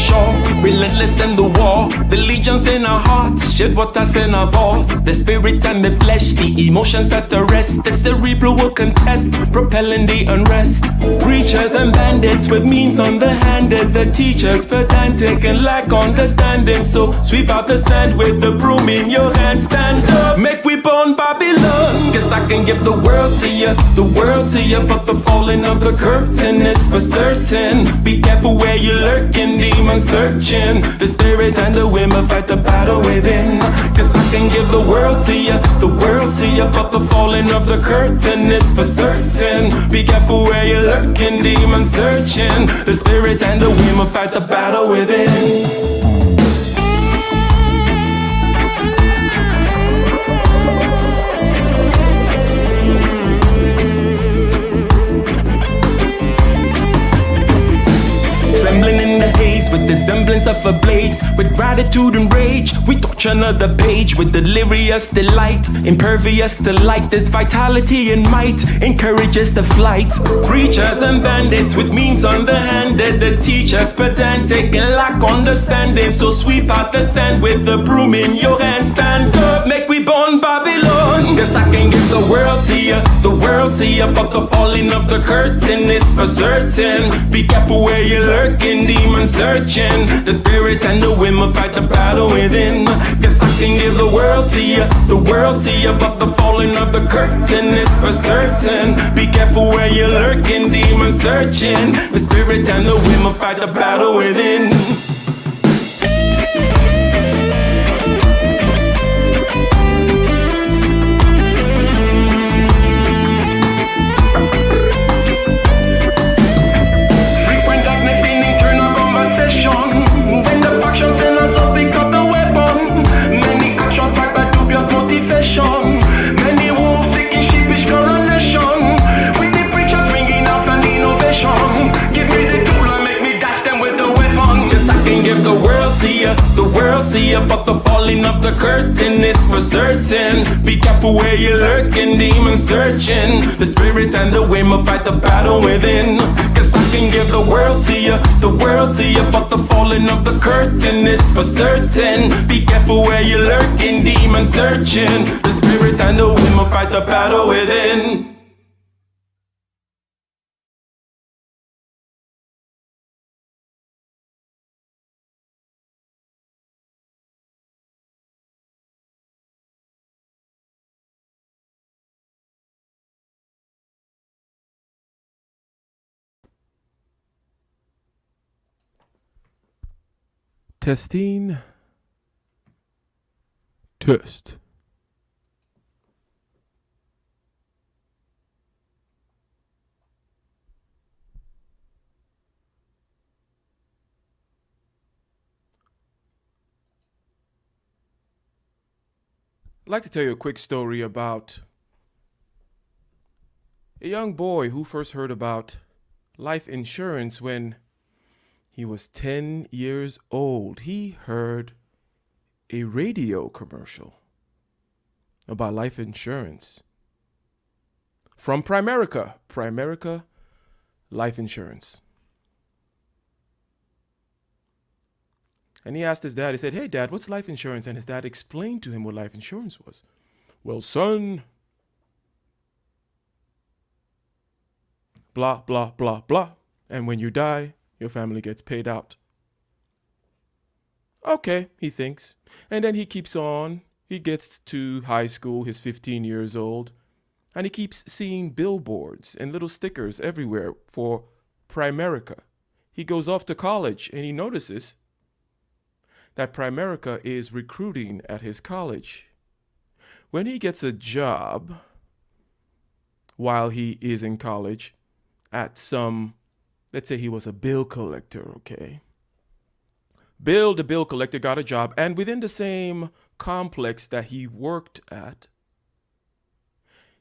shore, relentless in the war. The legions in our hearts, shed waters in our balls. The spirit and the flesh, the emotions that arrest. The cerebral will contest, propelling the unrest. Preachers and bandits with means underhanded. The teachers pedantic and lack understanding. So sweep out the sand with the broom in your hand. Stand up, make we burn Babylon. Cause I can give the world to you, the world to you. But the falling of the curtain is for certain. Be careful where you're lurking, demons searching. The spirit and the women fight the battle within. Cause I can give the world to you, the world to you. But the falling of the curtain is for certain. Be careful where you're lurking, demons searching. The spirit and the women fight the battle within. With the semblance of a blaze, with gratitude and rage, we touch another page with delirious delight, impervious to light. This vitality and might encourages the flight. Preachers and bandits with means underhanded, the teachers pedantic and lack understanding. So sweep out the sand with the broom in your hand. Stand up, make we burn Babylon. Cause I can give the world to you, the world to you. But the falling of the curtain is for certain. Be careful where you're lurking, demons searching. The spirit and the women fight the battle within. Cause I can give the world to you, the world to you. But the falling of the curtain is for certain. Be careful where you're lurking, demons searching. The spirit and the women fight the battle within. But the falling of the curtain is for certain. Be careful where you're lurking, demons searching. The spirit and the women fight the battle within. Cause I can give the world to you, the world to you. But the falling of the curtain is for certain. Be careful where you're lurking, demons searching. The spirit and the women fight the battle within. Testing. Test. I'd like to tell you a quick story about a young boy who first heard about life insurance when he was 10 years old. He heard a radio commercial about life insurance from Primerica Life Insurance. And he asked his dad, he said, "Hey dad, what's life insurance?" And his dad explained to him what life insurance was. "Well, son, blah, blah, blah, blah. And when you die, your family gets paid out." Okay, he thinks. And then he keeps on. He gets to high school, he's 15 years old, and he keeps seeing billboards and little stickers everywhere for Primerica. He goes off to college and he notices that Primerica is recruiting at his college. When he gets a job while he is in college at some, let's say he was a bill collector, okay? The bill collector got a job, and within the same complex that he worked at,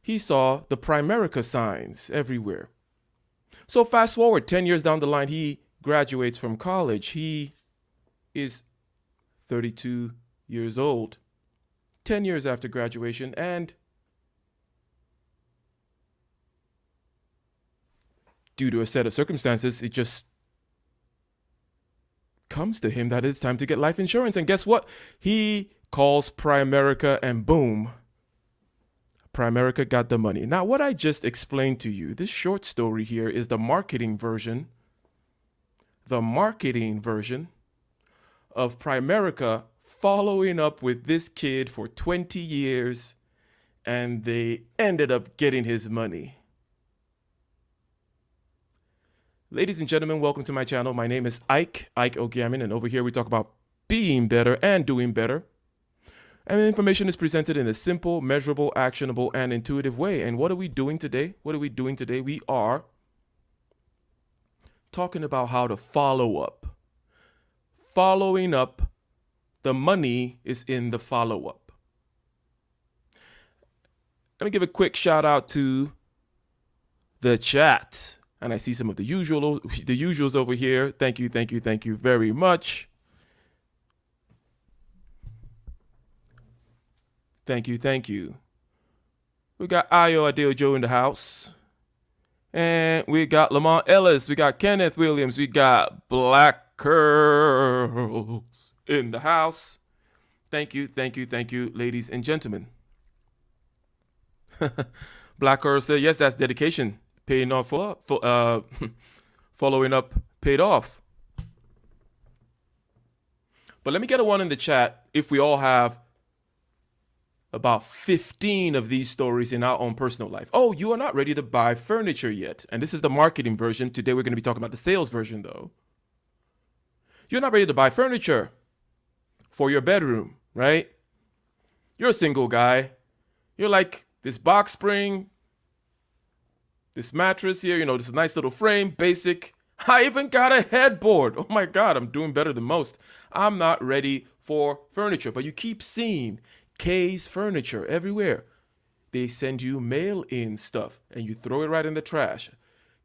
he saw the Primerica signs everywhere. So fast forward 10 years down the line, he graduates from college. He is 32 years old, 10 years after graduation, and due to a set of circumstances, it just comes to him that it's time to get life insurance. And guess what? He calls Primerica and boom, Primerica got the money. Now, what I just explained to you, this short story here is the marketing version of Primerica following up with this kid for 20 years, and they ended up getting his money. Ladies and gentlemen, welcome to my channel. My name is Ike Ogamin, and over here we talk about being better and doing better. And the information is presented in a simple, measurable, actionable, and intuitive way. And what are we doing today? We are talking about how to follow up. Following up, the money is in the follow-up. Let me give a quick shout out to the chat. And I see some of the usuals over here. Thank you very much. Thank you. We got Ayo Adeojo in the house. And we got Lamont Ellis. We got Kenneth Williams. We got Black Curls in the house. Thank you, ladies and gentlemen. Black Curls said, yes, that's dedication. Paying off following up paid off. But let me get a one in the chat if we all have about 15 of these stories in our own personal life. Oh, you are not ready to buy furniture yet. And this is the marketing version. Today we're going to be talking about the sales version though. You're not ready to buy furniture for your bedroom, right? You're a single guy. You're like, this box spring, this mattress here, this nice little frame, basic. I even got a headboard. Oh my God, I'm doing better than most. I'm not ready for furniture, but you keep seeing K's Furniture everywhere. They send you mail-in stuff and you throw it right in the trash.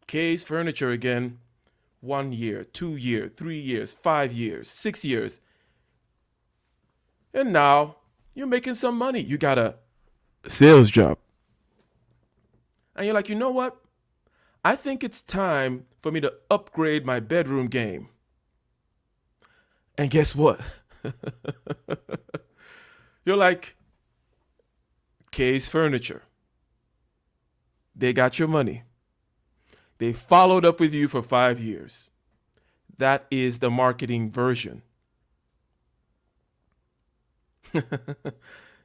K's Furniture again, 1 year, 2 years, 3 years, 5 years, 6 years. And now you're making some money. You got a sales job. And you're like, you know what? I think it's time for me to upgrade my bedroom game. And guess what? You're like, K's Furniture. They got your money. They followed up with you for 5 years. That is the marketing version.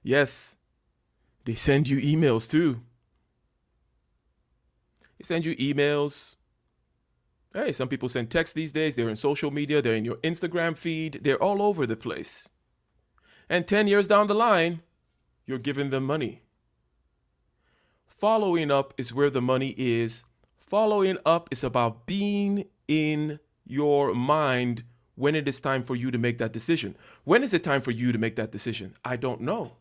Yes, they send you emails too. They send you emails. Hey, some people send texts these days. They're in social media. They're in your Instagram feed. They're all over the place. And 10 years down the line, you're giving them money. Following up is where the money is. Following up is about being in your mind when it is time for you to make that decision. When is it time for you to make that decision? I don't know.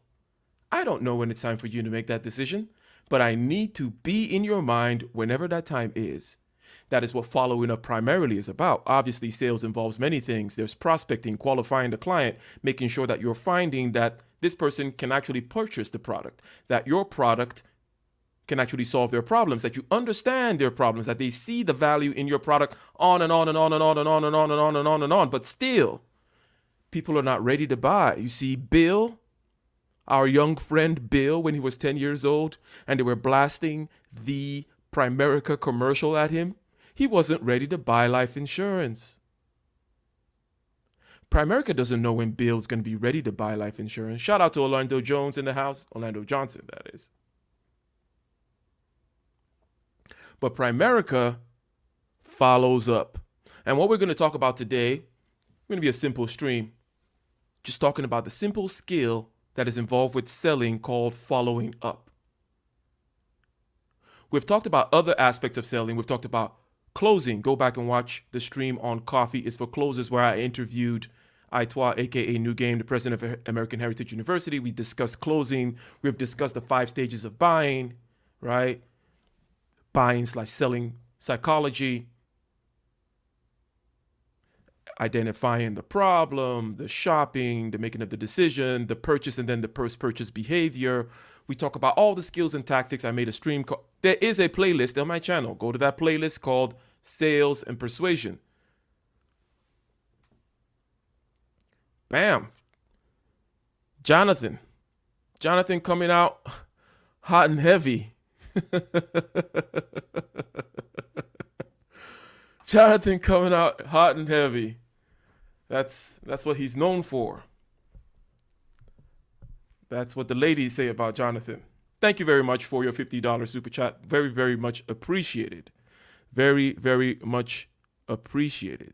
I don't know when it's time for you to make that decision, but I need to be in your mind whenever that time is. That is what following up primarily is about. Obviously, sales involves many things. There's prospecting, qualifying the client, making sure that you're finding that this person can actually purchase the product, that your product can actually solve their problems, that you understand their problems, that they see the value in your product, on and on and on and on and on and on and on and on and on. But still, people are not ready to buy. You see, Bill, our young friend Bill, when he was 10 years old, and they were blasting the Primerica commercial at him, he wasn't ready to buy life insurance. Primerica doesn't know when Bill's going to be ready to buy life insurance. Shout out to Orlando Jones in the house. Orlando Johnson, that is. But Primerica follows up. And what we're going to talk about today, going to be a simple stream. Just talking about the simple skill that is involved with selling called following up. We've talked about other aspects of selling. We've talked about closing. Go back and watch the stream on Coffee is for Closers where I interviewed Aitwa, aka New Game, the president of American Heritage University. We discussed closing. We've discussed the 5 stages of buying, right? Buying/selling psychology, identifying the problem, the shopping, the making of the decision, the purchase, and then the post-purchase behavior. We talk about all the skills and tactics. I made a stream. There is a playlist on my channel. Go to that playlist called Sales and Persuasion. Bam. Jonathan. Jonathan coming out hot and heavy. Jonathan coming out hot and heavy. That's what he's known for. That's what the ladies say about Jonathan. Thank you very much for your $50 super chat. Very, very much appreciated. Very, very much appreciated.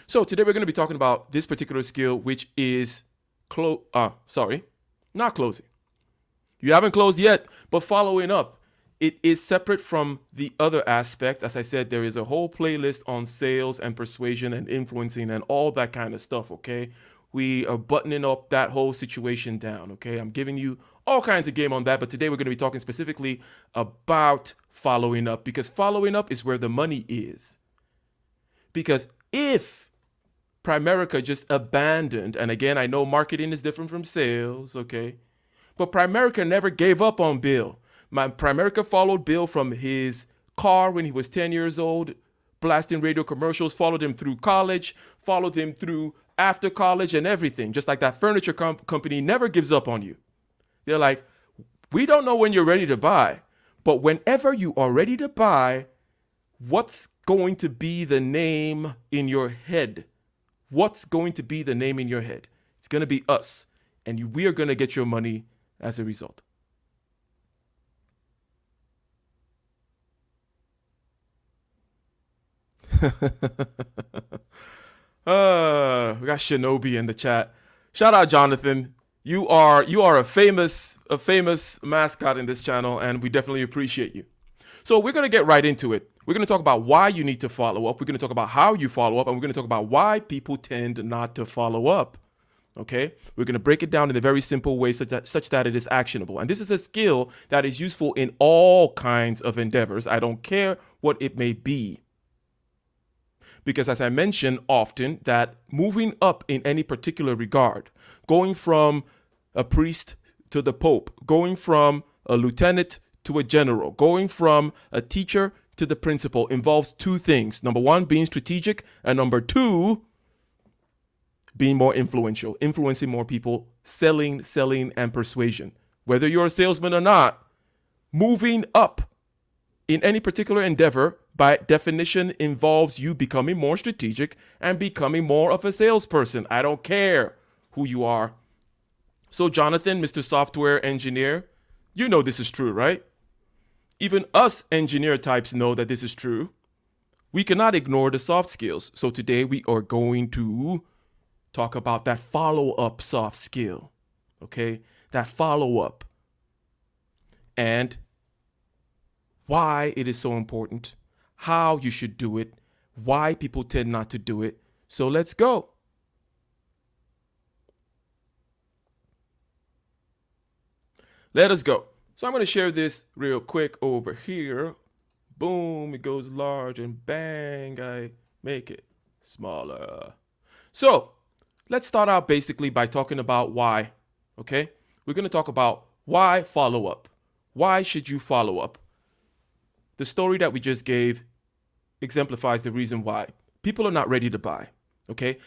So today we're going to be talking about this particular skill, which is not closing. You haven't closed yet, but following up. It is separate from the other aspect. As I said, there is a whole playlist on sales and persuasion and influencing and all that kind of stuff, okay? We are buttoning up that whole situation down, okay? I'm giving you all kinds of game on that, but today we're going to be talking specifically about following up, because following up is where the money is. Because if Primerica just abandoned, and again, I know marketing is different from sales, okay? But Primerica never gave up on Bill. Primerica followed Bill from his car when he was 10 years old, blasting radio commercials, followed him through college, followed him through after college and everything. Just like that furniture company never gives up on you. They're like, we don't know when you're ready to buy, but whenever you are ready to buy, what's going to be the name in your head? What's going to be the name in your head? It's going to be us, and we are going to get your money as a result. We got Shinobi in the chat. Shout out Jonathan. You are a famous mascot in this channel, and we definitely appreciate you. So we're gonna get right into it. We're gonna talk about why you need to follow up. We're gonna talk about how you follow up, and we're gonna talk about why people tend not to follow up. Okay, we're gonna break it down in a very simple way such that it is actionable. And this is a skill that is useful in all kinds of endeavors. I don't care what it may be. Because as I mention often, that moving up in any particular regard, going from a priest to the pope, going from a lieutenant to a general, going from a teacher to the principal involves two things. Number one, being strategic, and number two, being more influential, influencing more people, selling, and persuasion. Whether you're a salesman or not, moving up in any particular endeavor, by definition, involves you becoming more strategic and becoming more of a salesperson. I don't care who you are. So Jonathan, Mr. Software Engineer, you know this is true, right? Even us engineer types know that this is true. We cannot ignore the soft skills. So today we are going to talk about that follow-up soft skill, okay? That follow-up. And why it is so important, how you should do it, why people tend not to do it. So let's go. Let us go. So I'm going to share this real quick over here. Boom, it goes large, and bang, I make it smaller. So let's start out basically by talking about why, okay? We're going to talk about why follow up. Why should you follow up? The story that we just gave exemplifies the reason why. People are not ready to buy, okay?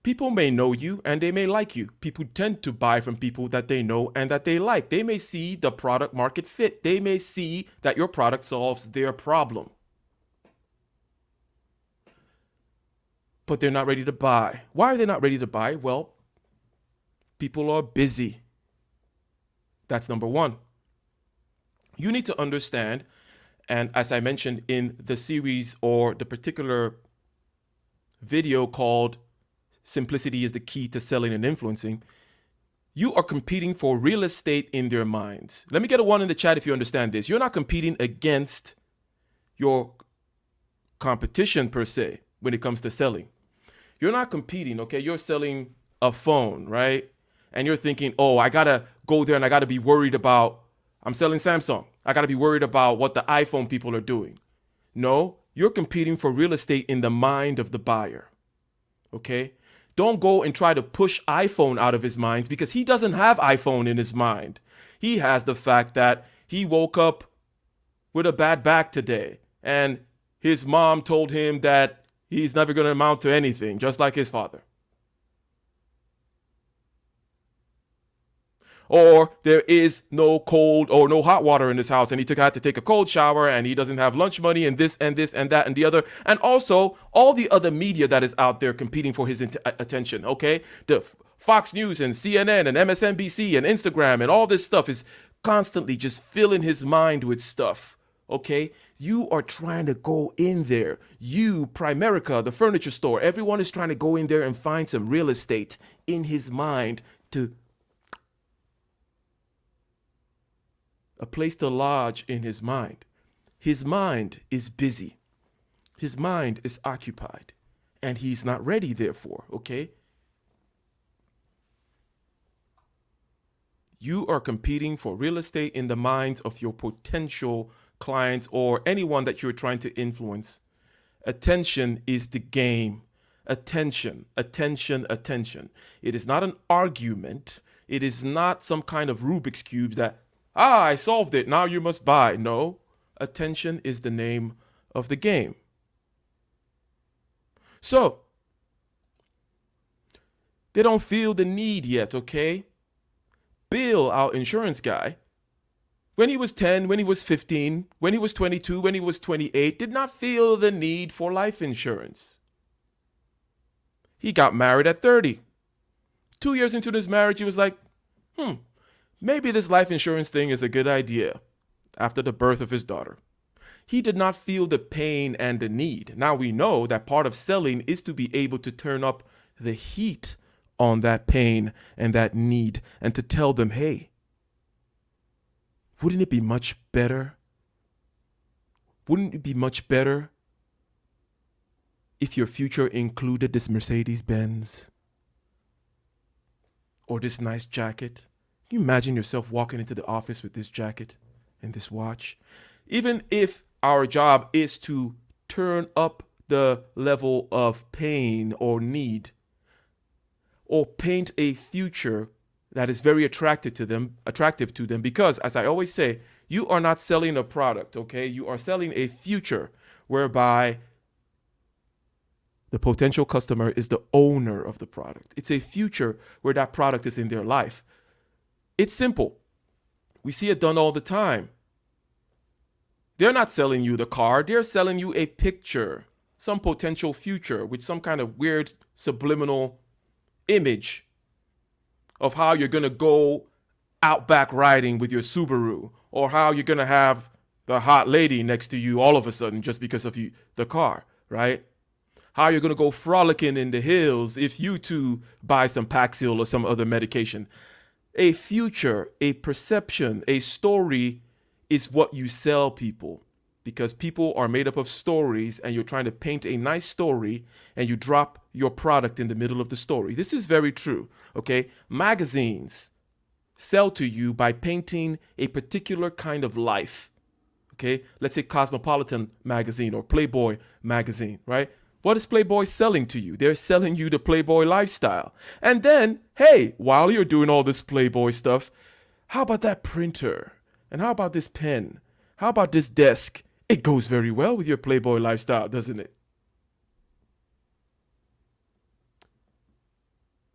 People may know you and they may like you. People tend to buy from people that they know and that they like. They may see the product market fit. They may see that your product solves their problem. But they're not ready to buy. Why are they not ready to buy? Well, people are busy. That's number one. You need to understand, and as I mentioned in the series or the particular video called Simplicity is the Key to Selling and Influencing, you are competing for real estate in their minds. Let me get a 1 in the chat if you understand this. You're not competing against your competition per se when it comes to selling. You're not competing, okay? You're selling a phone, right? And you're thinking, oh, I gotta go there and I gotta be worried about, I'm selling Samsung. I gotta be worried about what the iPhone people are doing. No, you're competing for real estate in the mind of the buyer, okay? Don't go and try to push iPhone out of his mind because he doesn't have iPhone in his mind. He has the fact that he woke up with a bad back today and his mom told him that he's never going to amount to anything, just like his father. Or there is no cold or no hot water in his house, and had to take a cold shower, and he doesn't have lunch money, and this and this and that and the other. And also all the other media that is out there competing for his attention. Okay, the Fox News and CNN and MSNBC and Instagram and all this stuff is constantly just filling his mind with stuff. Okay, you are trying to go in there. You, Primerica, the furniture store, everyone is trying to go in there and find some real estate in his mind, to a place to lodge in his mind. His mind is busy. His mind is occupied, and he's not ready, therefore, okay? You are competing for real estate in the minds of your potential clients or anyone that you're trying to influence. Attention is the game. Attention, attention, attention. It is not an argument. It is not some kind of Rubik's Cube that, I solved it, now you must buy. No, attention is the name of the game. So, they don't feel the need yet, okay? Bill, our insurance guy, when he was 10, when he was 15, when he was 22, when he was 28, did not feel the need for life insurance. He got married at 30. 2 years into this marriage, he was like, maybe this life insurance thing is a good idea, after the birth of his daughter. He did not feel the pain and the need. Now we know that part of selling is to be able to turn up the heat on that pain and that need, and to tell them, hey, wouldn't it be much better? Wouldn't it be much better if your future included this Mercedes Benz or this nice jacket? Can you imagine yourself walking into the office with this jacket and this watch? Even if our job is to turn up the level of pain or need, or paint a future that is very attractive to them, because, as I always say, you are not selling a product, okay? You are selling a future whereby the potential customer is the owner of the product. It's a future where that product is in their life. It's simple. We see it done all the time. They're not selling you the car. They're selling you a picture, some potential future with some kind of weird subliminal image of how you're going to go outback riding with your Subaru, or how you're going to have the hot lady next to you all of a sudden just because of the car, right? How you're going to go frolicking in the hills if you too buy some Paxil or some other medication. A future, a perception, a story is what you sell people, because people are made up of stories, and you're trying to paint a nice story and you drop your product in the middle of the story. This is very true, okay? Magazines sell to you by painting a particular kind of life, okay? Let's say Cosmopolitan magazine or Playboy magazine, right? What is Playboy selling to you? They're selling you the Playboy lifestyle. And then, hey, while you're doing all this Playboy stuff, how about that printer? And how about this pen? How about this desk? It goes very well with your Playboy lifestyle, doesn't it?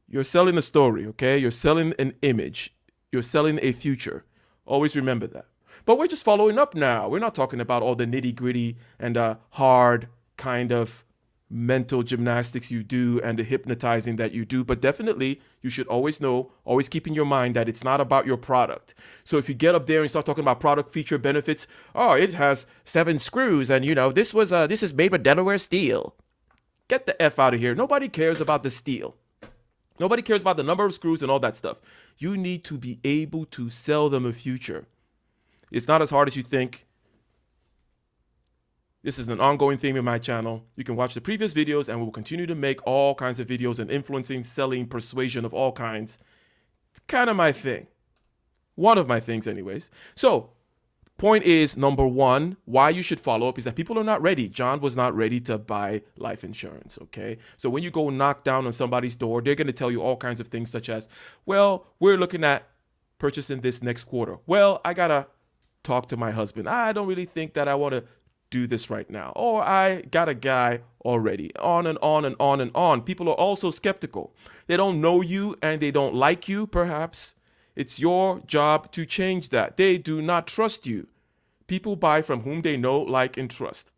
You're selling a story, okay? You're selling an image. You're selling a future. Always remember that. But we're just following up now. We're not talking about all the nitty-gritty and hard kind of mental gymnastics you do and the hypnotizing that you do. But definitely, you should always know, always keep in your mind that it's not about your product. So if you get up there and start talking about product feature benefits, oh, it has 7 screws, and this is made with Delaware steel. Get the F out of here. Nobody cares about the steel. Nobody cares about the number of screws and all that stuff. You need to be able to sell them a future. It's not as hard as you think. This is an ongoing theme in my channel. You can watch the previous videos, and we will continue to make all kinds of videos on influencing, selling, persuasion of all kinds. It's kind of my thing. One of my things anyways. So, point is, number one, why you should follow up is that people are not ready. John was not ready to buy life insurance, okay? So when you go knock down on somebody's door, they're going to tell you all kinds of things such as, well, we're looking at purchasing this next quarter. Well, I got to talk to my husband. I don't really think that I want to do this right now. Or I got a guy already. On and on and on and on. People are also skeptical. They don't know you and they don't like you, perhaps. It's your job to change that. They do not trust you. People buy from whom they know, like, and trust.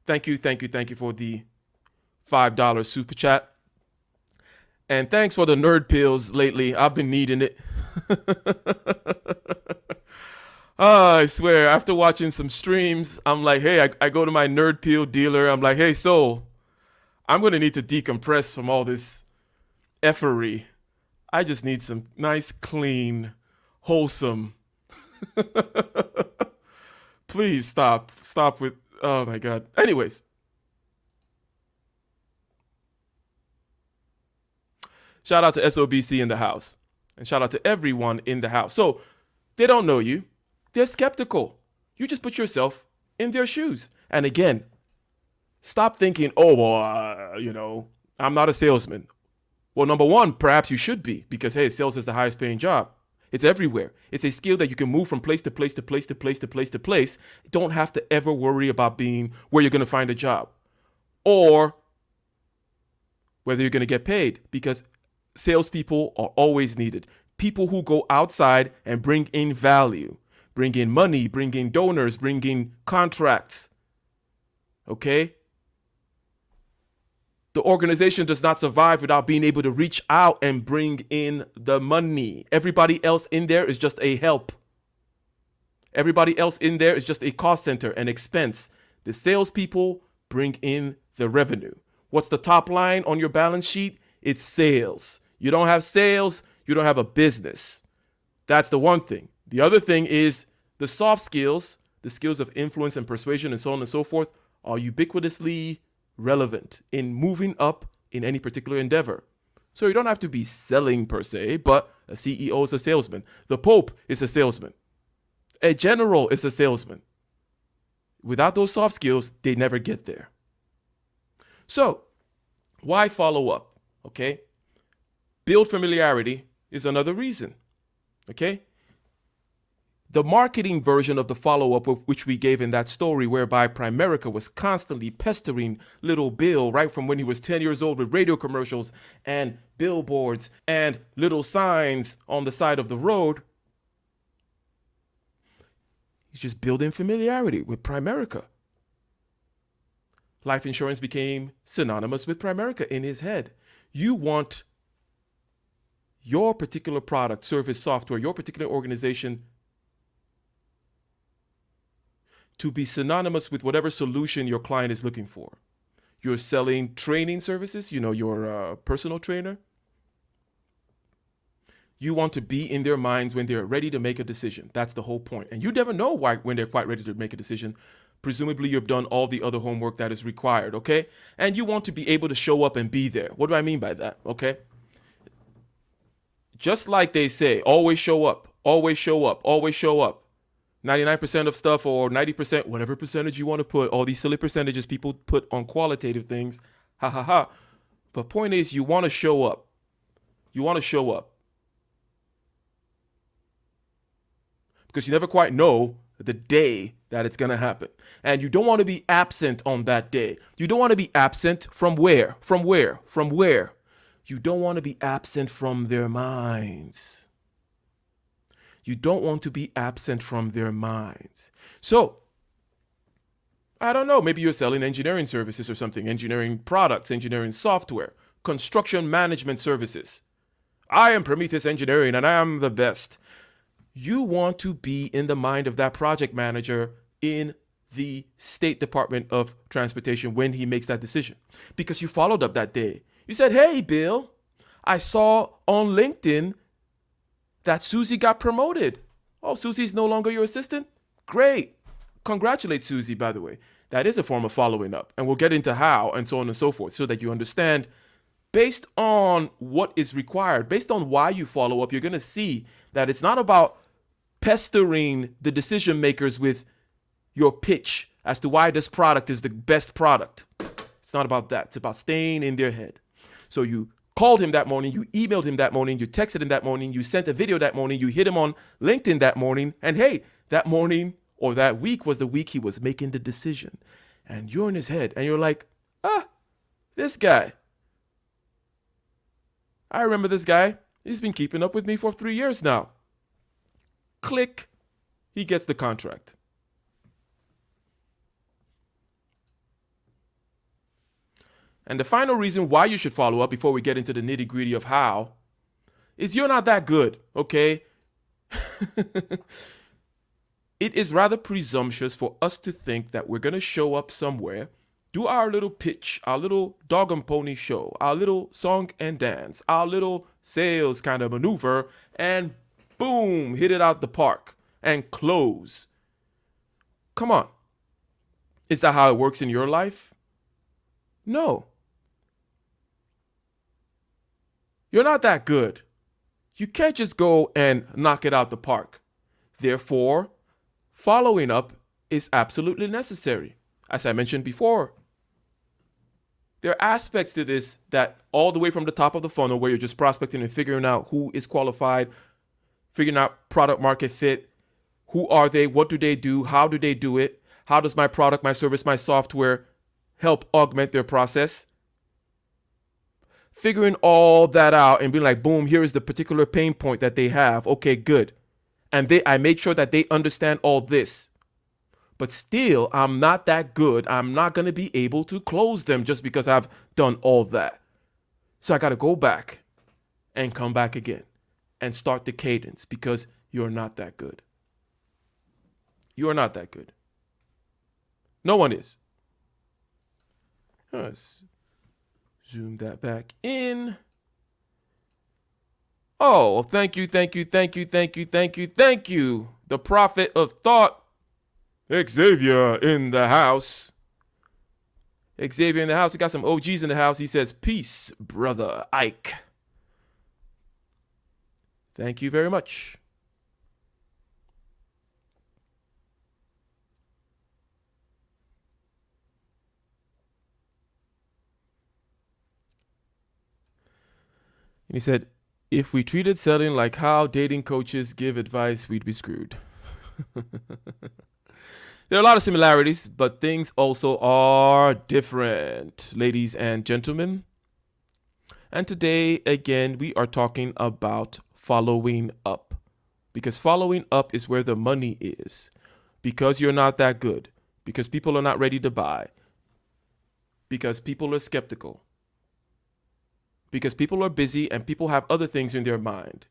Thank you for the $5 super chat. And thanks for the nerd pills lately. I've been needing it. I swear, after watching some streams, I'm like, hey, I go to my nerd pill dealer. I'm like, hey, Soul, I'm going to need to decompress from all this effery. I just need some nice, clean, wholesome. Please stop. Stop with, oh my God. Anyways. Shout out to SOBC in the house. And shout out to everyone in the house. So they don't know you. They're skeptical. You just put yourself in their shoes. And again, stop thinking, oh, well, I'm not a salesman. Well, number one, perhaps you should be, because, hey, sales is the highest paying job. It's everywhere. It's a skill that you can move from place to place to place to place to place to place. You don't have to ever worry about being where you're going to find a job or whether you're going to get paid, because salespeople are always needed. People who go outside and bring in value, bring in money, bring in donors, bring in contracts. Okay? The organization does not survive without being able to reach out and bring in the money. Everybody else in there is just a help. Everybody else in there is just a cost center, an expense. The salespeople bring in the revenue. What's the top line on your balance sheet? It's sales. You don't have sales, you don't have a business. That's the one thing. The other thing is the soft skills, the skills of influence and persuasion and so on and so forth, are ubiquitously relevant in moving up in any particular endeavor. So you don't have to be selling per se, but a CEO is a salesman. The Pope is a salesman. A general is a salesman. Without those soft skills, they never get there. So why follow up? Okay. Build familiarity is another reason. Okay. The marketing version of the follow-up, which we gave in that story, whereby Primerica was constantly pestering little Bill right from when he was 10 years old with radio commercials and billboards and little signs on the side of the road. He's just building familiarity with Primerica. Life insurance became synonymous with Primerica in his head. You want your particular product, service, software, your particular organization to be synonymous with whatever solution your client is looking for. You're selling training services, you're a personal trainer. You want to be in their minds when they're ready to make a decision. That's the whole point. And you never know when they're quite ready to make a decision. Presumably, you've done all the other homework that is required, okay? And you want to be able to show up and be there. What do I mean by that, okay? Just like they say, always show up, always show up, always show up. 99% of stuff, or 90%, whatever percentage you want to put, all these silly percentages people put on qualitative things, ha ha ha. But point is, you want to show up. You want to show up. Because you never quite know the day that it's going to happen. And you don't want to be absent on that day. You don't want to be absent from where? From where? From where? You don't want to be absent from their minds. You don't want to be absent from their minds. So, I don't know, maybe you're selling engineering services or something, engineering products, engineering software, construction management services. I am Prometheus Engineering and I am the best. You want to be in the mind of that project manager in the State Department of Transportation when he makes that decision. Because you followed up that day. You said, hey, Bill, I saw on LinkedIn that Susie got promoted. Oh, Susie's no longer your assistant? Great. Congratulate Susie, by the way. That is a form of following up. And we'll get into how and so on and so forth so that you understand based on what is required, based on why you follow up, you're going to see that it's not about pestering the decision makers with your pitch as to why this product is the best product. It's not about that. It's about staying in their head. So you called him that morning, you emailed him that morning, you texted him that morning, you sent a video that morning, you hit him on LinkedIn that morning, and hey, that morning or that week was the week he was making the decision. And you're in his head, and you're like, this guy. I remember this guy. He's been keeping up with me for 3 years now. Click. He gets the contract. And the final reason why you should follow up before we get into the nitty-gritty of how is you're not that good, okay? It is rather presumptuous for us to think that we're going to show up somewhere, do our little pitch, our little dog and pony show, our little song and dance, our little sales kind of maneuver, and boom, hit it out the park and close. Come on. Is that how it works in your life? No. You're not that good. You can't just go and knock it out the park. Therefore, following up is absolutely necessary. As I mentioned before, there are aspects to this that all the way from the top of the funnel where you're just prospecting and figuring out who is qualified, figuring out product market fit, who are they, what do they do, how do they do it, how does my product, my service, my software help augment their process. Figuring all that out and being like, boom, here is the particular pain point that they have. Okay, good. And I made sure that they understand all this. But still, I'm not that good. I'm not going to be able to close them just because I've done all that. So I got to go back and come back again and start the cadence because you're not that good. You are not that good. No one is. Let's zoom that back in. Oh, thank you. The prophet of thought, Xavier in the house. Xavier in the house. We got some OGs in the house. He says, peace, brother Ike. Thank you very much. And he said, if we treated selling like how dating coaches give advice, we'd be screwed. There are a lot of similarities, but things also are different, ladies and gentlemen. And today, again, we are talking about following up. Because following up is where the money is. Because you're not that good. Because people are not ready to buy. Because people are skeptical. Because people are busy and people have other things in their mind.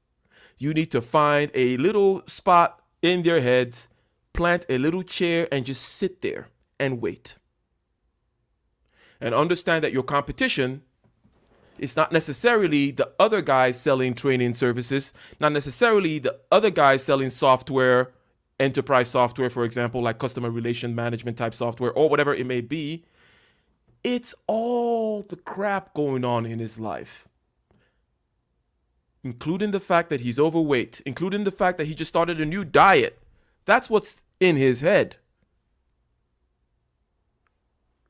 You need to find a little spot in their heads, plant a little chair, and just sit there and wait. And understand that your competition is not necessarily the other guys selling training services, not necessarily the other guys selling software, enterprise software, for example, like customer relation management type software or whatever it may be. It's all the crap going on in his life, including the fact that he's overweight, including the fact that he just started a new diet. That's what's in his head.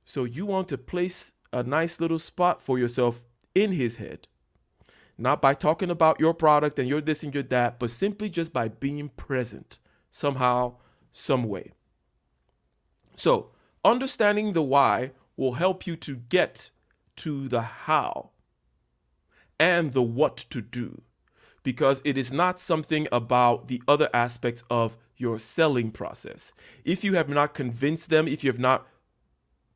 So you want to place a nice little spot for yourself in his head, not by talking about your product and your this and your that, but simply just by being present somehow, some way. So understanding the why will help you to get to the how and the what to do, because it is not something about the other aspects of your selling process. If you have not convinced them, if you have not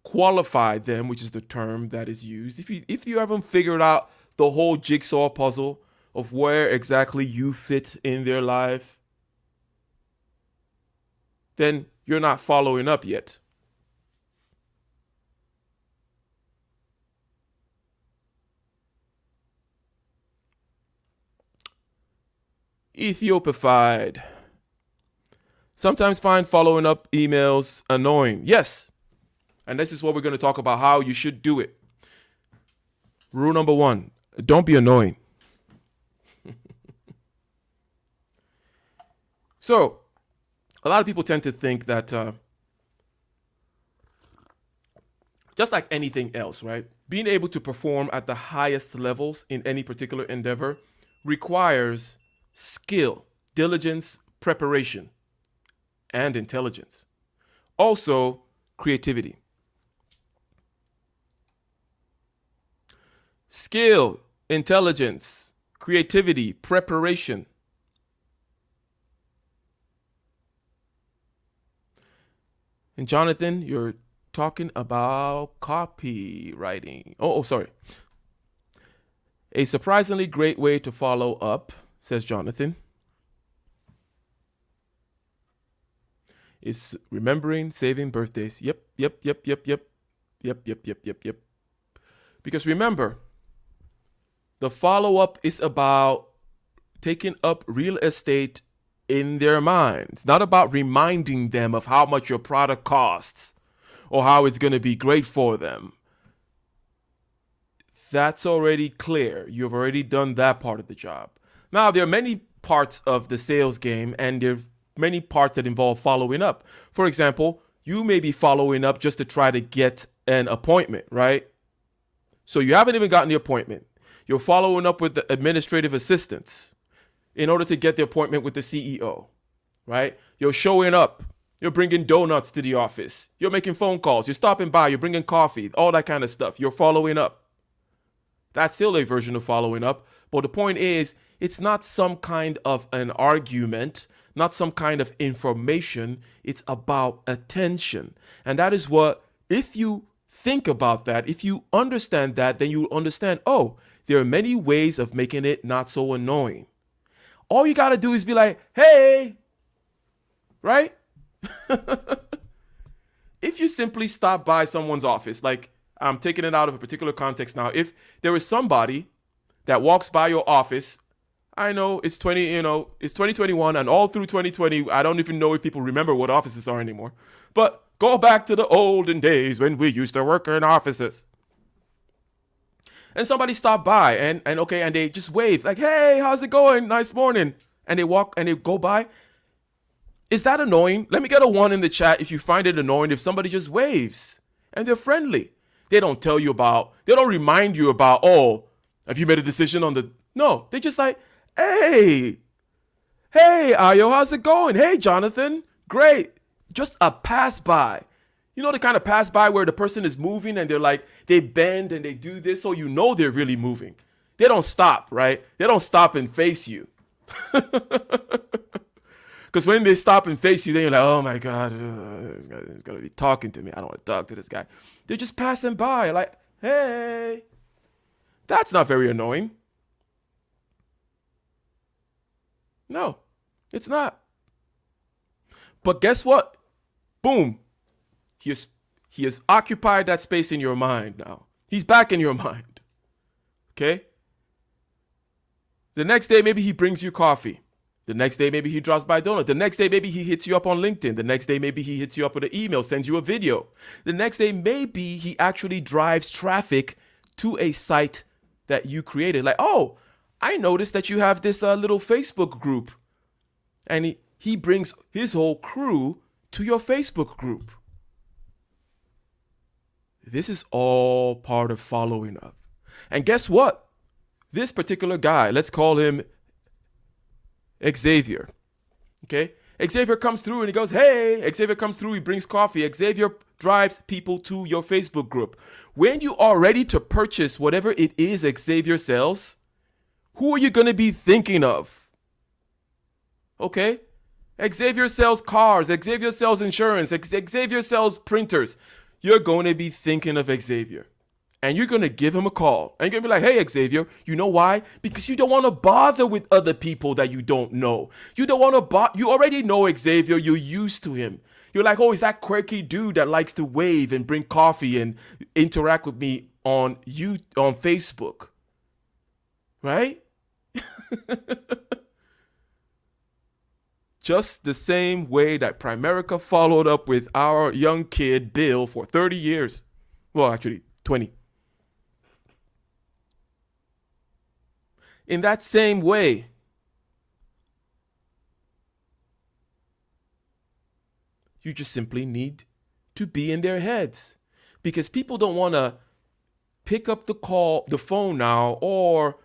qualified them, which is the term that is used, if you haven't figured out the whole jigsaw puzzle of where exactly you fit in their life, then you're not following up yet. Ethiopified. Sometimes find following up emails annoying. Yes. And this is what we're going to talk about, how you should do it. Rule number 1, don't be annoying. So, a lot of people tend to think that just like anything else, right? Being able to perform at the highest levels in any particular endeavor requires skill, diligence, preparation, and intelligence. Also, creativity. Skill, intelligence, creativity, preparation. And Jonathan, you're talking about copywriting. Oh, sorry. A surprisingly great way to follow up, says Jonathan, is remembering saving birthdays. Yep. Because remember, the follow up is about taking up real estate in their minds, not about reminding them of how much your product costs or how it's going to be great for them. That's already clear. You've already done that part of the job. Now, there are many parts of the sales game, and there are many parts that involve following up. For example, you may be following up just to try to get an appointment, right? So you haven't even gotten the appointment. You're following up with the administrative assistants in order to get the appointment with the CEO, right? You're showing up. You're bringing donuts to the office. You're making phone calls. You're stopping by. You're bringing coffee, all that kind of stuff. You're following up. That's still a version of following up. But the point is, it's not some kind of an argument, not some kind of information. It's about attention. And that is what, if you think about that, if you understand that, then you understand, oh, there are many ways of making it not so annoying. All you got to do is be like, hey, right? If you simply stop by someone's office, like I'm taking it out of a particular context now. If there is somebody that walks by your office, I know it's 2021, and all through 2020, I don't even know if people remember what offices are anymore. But go back to the olden days when we used to work in offices. And somebody stopped by and they just wave like, hey, how's it going? Nice morning. And they walk and they go by. Is that annoying? Let me get a 1 in the chat if you find it annoying if somebody just waves and they're friendly. They don't remind you about, oh, have you made a decision on the, no, they just like, hey, Ayo, how's it going? Hey, Jonathan, great. Just a pass by. You know the kind of pass by where the person is moving and they're like, they bend and they do this, so you know they're really moving. They don't stop, right? They don't stop and face you. Because when they stop and face you, then you're like, oh my God, this guy's going to be talking to me. I don't want to talk to this guy. They're just passing by like, hey. That's not very annoying. No, it's not. But guess what? Boom. He has occupied that space in your mind now. He's back in your mind. Okay? The next day, maybe he brings you coffee. The next day, maybe he drops by donut. The next day, maybe he hits you up on LinkedIn. The next day, maybe he hits you up with an email, sends you a video. The next day, maybe he actually drives traffic to a site that you created. Like, oh, I noticed that you have this little Facebook group. And he brings his whole crew to your Facebook group. This is all part of following up. And guess what? This particular guy, let's call him Xavier. Okay? Xavier comes through and he goes, hey, Xavier comes through, he brings coffee. Xavier drives people to your Facebook group. When you are ready to purchase whatever it is Xavier sells, who are you going to be thinking of? Okay? Xavier sells cars. Xavier sells insurance. Xavier sells printers. You're going to be thinking of Xavier. And you're going to give him a call. And you're going to be like, hey, Xavier, you know why? Because you don't want to bother with other people that you don't know. You don't want to you already know Xavier. You're used to him. You're like, oh, he's that quirky dude that likes to wave and bring coffee and interact with me on Facebook. Right? Just the same way that Primerica followed up with our young kid, Bill, for 30 years. Well, actually, 20. In that same way, you just simply need to be in their heads. Because people don't want to pick up the phone now, or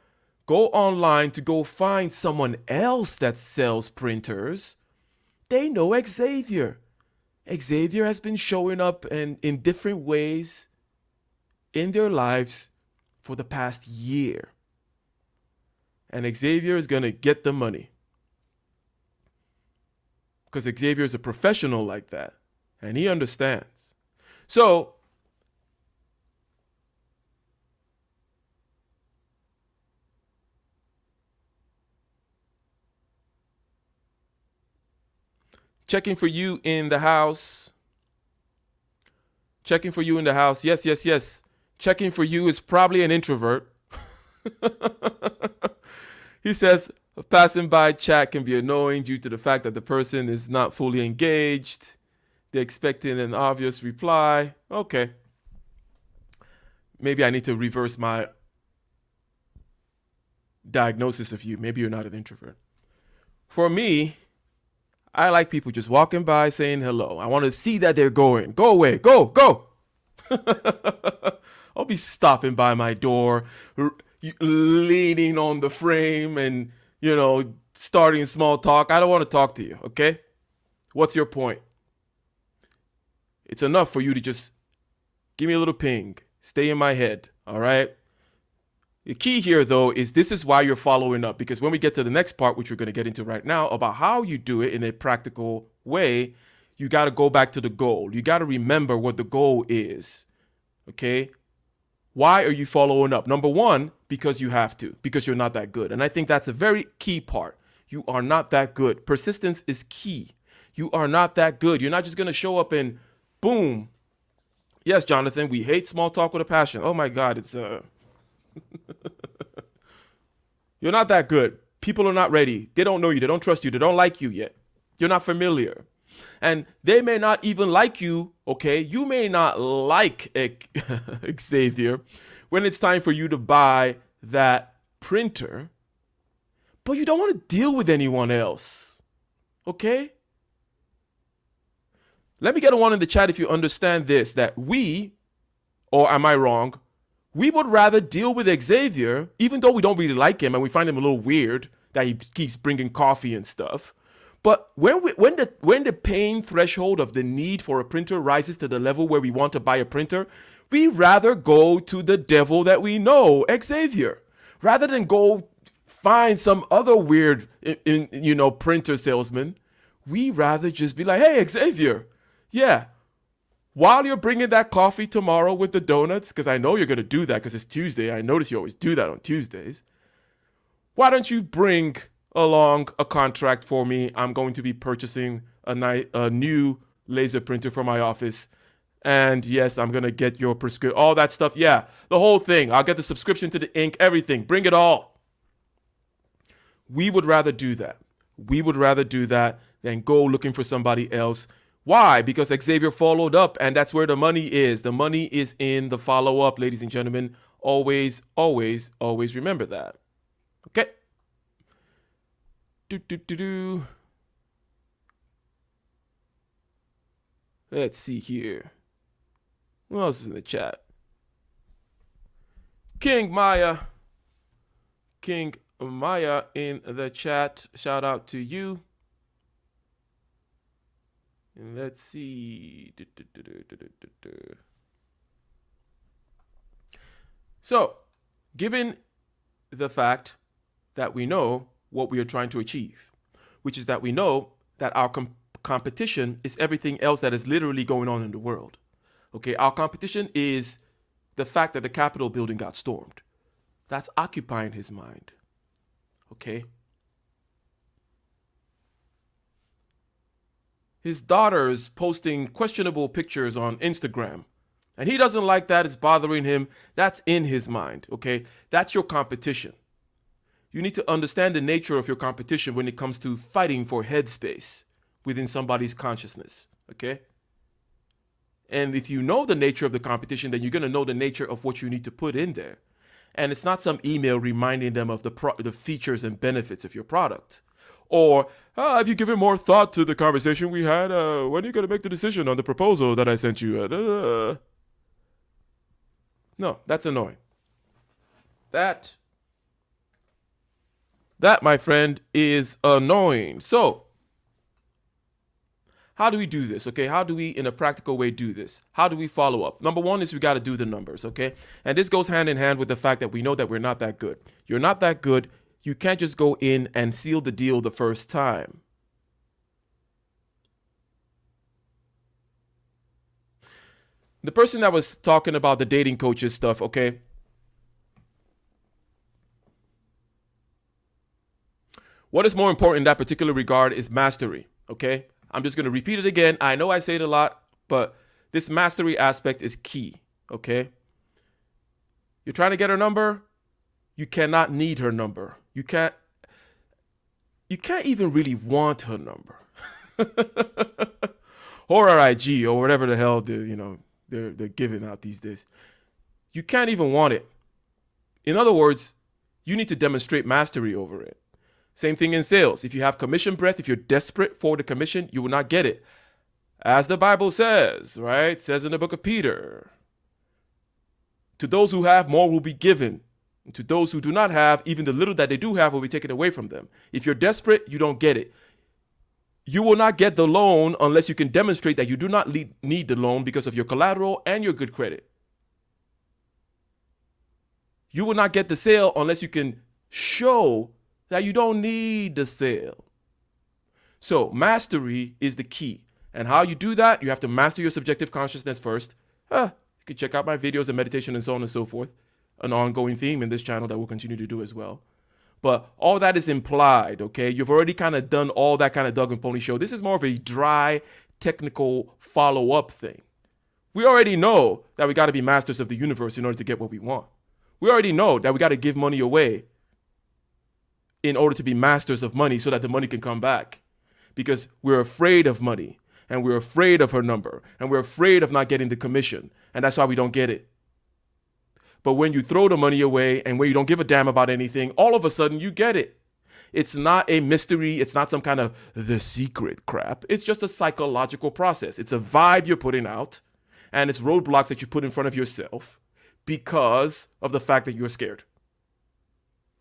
go online to go find someone else that sells printers. They know Xavier. Xavier has been showing up in different ways in their lives for the past year. And Xavier is going to get the money. Because Xavier is a professional like that. And he understands. So, checking for you in the house. Checking for you in the house. Yes, yes, yes. Checking for you is probably an introvert. He says, passing by chat can be annoying due to the fact that the person is not fully engaged. They're expecting an obvious reply. Okay. Maybe I need to reverse my diagnosis of you. Maybe you're not an introvert. For me, I like people just walking by saying hello. I want to see that they're going. Go away. Go, go. I'll be stopping by my door, leaning on the frame and, starting small talk. I don't want to talk to you, okay? What's your point? It's enough for you to just give me a little ping. Stay in my head, all right? The key here, though, is this is why you're following up. Because when we get to the next part, which we're going to get into right now, about how you do it in a practical way, you got to go back to the goal. You got to remember what the goal is, okay? Why are you following up? Number one, because you have to, because you're not that good. And I think that's a very key part. You are not that good. Persistence is key. You are not that good. You're not just going to show up and boom. Yes, Jonathan, we hate small talk with a passion. Oh my God, it's You're not that good. People are not ready. They don't know you. They don't trust you. They don't like you yet. You're not familiar. And they may not even like you, okay? You may not like Xavier when it's time for you to buy that printer, but you don't want to deal with anyone else, okay? Let me get a one in the chat if you understand this, that we, or am I wrong, we would rather deal with Xavier, even though we don't really like him and we find him a little weird that he keeps bringing coffee and stuff. But when the pain threshold of the need for a printer rises to the level where we want to buy a printer, we rather go to the devil that we know, Xavier, rather than go find some other weird, printer salesman. We rather just be like, hey, Xavier, yeah, while you're bringing that coffee tomorrow with the donuts, because I know you're going to do that because it's Tuesday. I notice you always do that on Tuesdays. Why don't you bring along a contract for me? I'm going to be purchasing a new laser printer for my office. And yes, I'm going to get your prescription, all that stuff. Yeah, the whole thing. I'll get the subscription to the ink, everything. Bring it all. We would rather do that. We would rather do that than go looking for somebody else. Why? Because Xavier followed up, and that's where the money is. The money is in the follow-up, ladies and gentlemen. Always, always, always remember that. Okay? Let's see here. Who else is in the chat? King Maya in the chat. Shout out to you. And let's see. So, given the fact that we know what we are trying to achieve, which is that we know that our competition is everything else that is literally going on in the world. Okay, our competition is the fact that the Capitol building got stormed. That's occupying his mind. Okay. His daughter's posting questionable pictures on Instagram. And he doesn't like that. It's bothering him. That's in his mind, okay? That's your competition. You need to understand the nature of your competition when it comes to fighting for headspace within somebody's consciousness, okay? And if you know the nature of the competition, then you're going to know the nature of what you need to put in there. And it's not some email reminding them of the features and benefits of your product. Or, have you given more thought to the conversation we had? When are you going to make the decision on the proposal that I sent you? No, that's annoying. That, my friend, is annoying. So, how do we do this? Okay, how do we, in a practical way, do this? How do we follow up? Number one is we got to do the numbers, okay? And this goes hand in hand with the fact that we know that we're not that good. You're not that good. You can't just go in and seal the deal the first time. The person that was talking about the dating coaches stuff, okay? What is more important in that particular regard is mastery, okay? I'm just going to repeat it again. I know I say it a lot, but this mastery aspect is key, okay? You're trying to get her number. You cannot need her number. You can't even really want her number. Or her IG or whatever the hell they're giving out these days. You can't even want it. In other words, you need to demonstrate mastery over it. Same thing in sales. If you have commission breath, if you're desperate for the commission, you will not get it. As the Bible says, right? It says in the book of Peter, to those who have, more will be given. And to those who do not have, even the little that they do have will be taken away from them. If you're desperate, you don't get it. You will not get the loan unless you can demonstrate that you do not need the loan because of your collateral and your good credit. You will not get the sale unless you can show that you don't need the sale. So mastery is the key. And how you do that, you have to master your subjective consciousness first. You can check out my videos and meditation and so on and so forth. An ongoing theme in this channel that we'll continue to do as well. But all that is implied, okay? You've already kind of done all that kind of dog and pony show. This is more of a dry, technical follow-up thing. We already know that we got to be masters of the universe in order to get what we want. We already know that we got to give money away in order to be masters of money so that the money can come back. Because we're afraid of money, and we're afraid of her number, and we're afraid of not getting the commission, and that's why we don't get it. But when you throw the money away and when you don't give a damn about anything, all of a sudden you get it. It's not a mystery. It's not some kind of the secret crap. It's just a psychological process. It's a vibe you're putting out, and it's roadblocks that you put in front of yourself because of the fact that you're scared.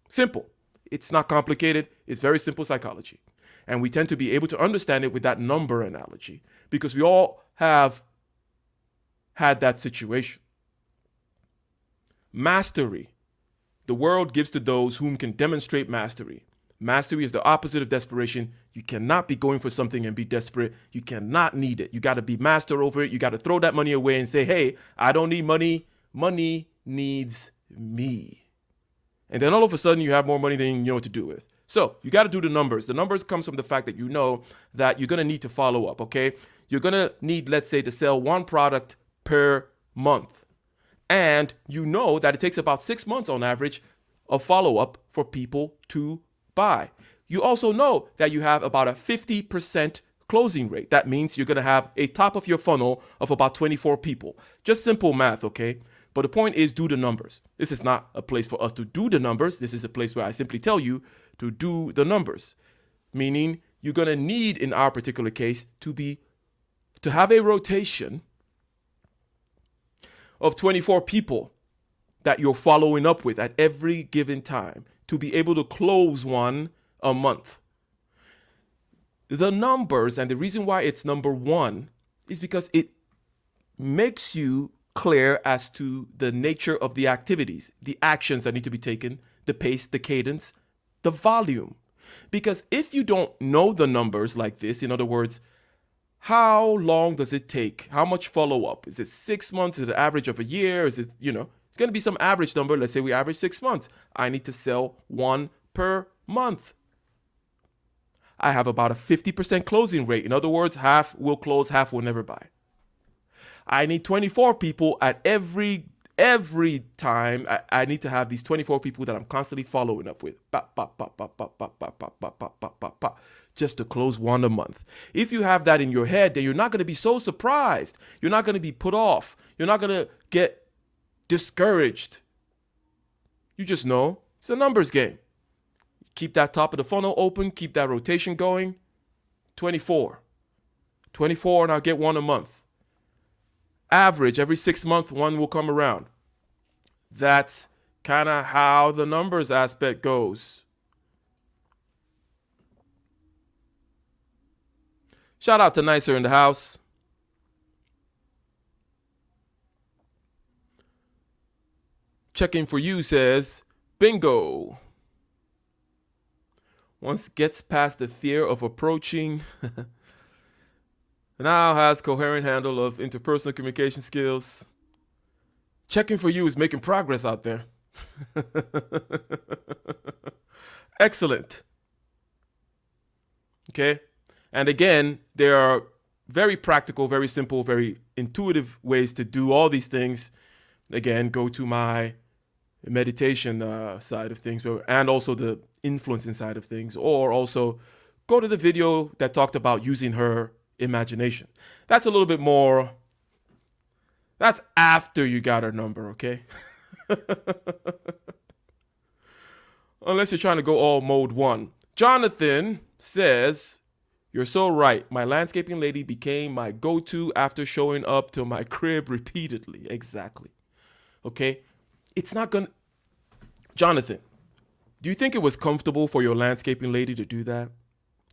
Simple. It's not complicated. It's very simple psychology. And we tend to be able to understand it with that number analogy because we all have had that situation. Mastery. The world gives to those whom can demonstrate mastery. Mastery is the opposite of desperation. You cannot be going for something and be desperate. You cannot need it. You got to be master over it. You got to throw that money away and say, hey, I don't need money. Money needs me. And then all of a sudden you have more money than you know what to do with. So you got to do the numbers. The numbers comes from the fact that you know that you're going to need to follow up, okay? You're going to need, let's say, to sell one product per month. And you know that it takes about 6 months on average of follow-up for people to buy. You also know that you have about a 50% closing rate. That means you're going to have a top of your funnel of about 24 people. Just simple math, okay? But the point is, do the numbers. This is not a place for us to do the numbers. This is a place where I simply tell you to do the numbers. Meaning you're going to need, in our particular case, to have a rotation of 24 people that you're following up with at every given time to be able to close one a month. The numbers, and the reason why it's number one is because it makes you clear as to the nature of the activities, the actions that need to be taken, the pace, the cadence, the volume. Because if you don't know the numbers like this, in other words, how long does it take? How much follow-up? Is it 6 months? Is it an average of a year? Is it, it's going to be some average number. Let's say we average 6 months. I need to sell one per month. I have about a 50% closing rate. In other words, half will close, half will never buy. I need 24 people at every time. I need to have these 24 people that I'm constantly following up with. Just to close one a month. If you have that in your head, then you're not going to be so surprised. You're not going to be put off. You're not going to get discouraged. You just know it's a numbers game. Keep that top of the funnel open. Keep that rotation going. 24. 24 and I'll get one a month. Average, every 6 months, one will come around. That's kind of how the numbers aspect goes. Shout out to Nicer in the house. Checking for you says, bingo. Once gets past the fear of approaching, now has coherent handle of interpersonal communication skills. Checking for you is making progress out there. Excellent. Okay. And again, there are very practical, very simple, very intuitive ways to do all these things. Again, go to my meditation side of things, and also the influencing side of things, or also go to the video that talked about using her imagination. That's a little bit more, that's after you got her number, okay? Unless you're trying to go all mode one. Jonathan says, you're so right. My landscaping lady became my go-to after showing up to my crib repeatedly. Exactly. Okay? It's not gonna... Jonathan, do you think it was comfortable for your landscaping lady to do that?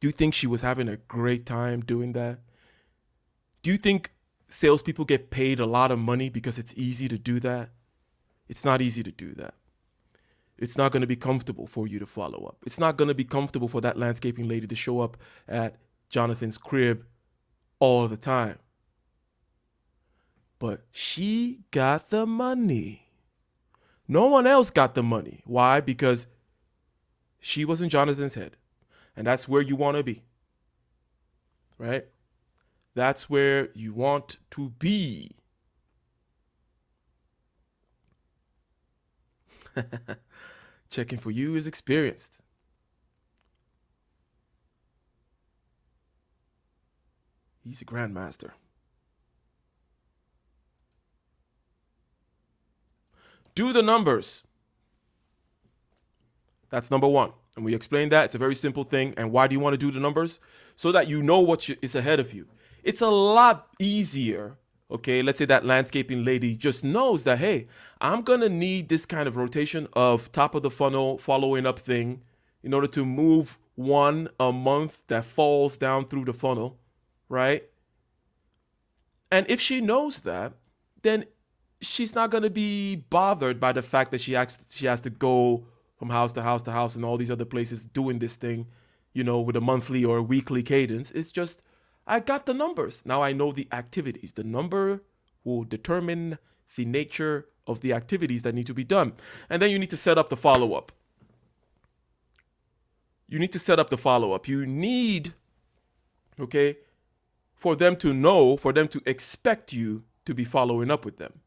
Do you think she was having a great time doing that? Do you think salespeople get paid a lot of money because it's easy to do that? It's not easy to do that. It's not going to be comfortable for you to follow up. It's not going to be comfortable for that landscaping lady to show up at Jonathan's crib all the time. But she got the money. No one else got the money. Why? Because she was in Jonathan's head. And that's where you want to be. Right? That's where you want to be. Checking for you is experienced. He's a grandmaster. Do the numbers. That's number one. And we explained that. It's a very simple thing. And why do you want to do the numbers? So that you know what is ahead of you. It's a lot easier. Okay, let's say that landscaping lady just knows that, hey, I'm going to need this kind of rotation of top of the funnel following up thing in order to move one a month that falls down through the funnel, right? And if she knows that, then she's not going to be bothered by the fact that she has to go from house to house to house and all these other places doing this thing, with a monthly or a weekly cadence. It's just, I got the numbers. Now I know the activities. The number will determine the nature of the activities that need to be done. And then you need to set up the follow-up. You need, okay, for them to know, for them to expect you to be following up with them.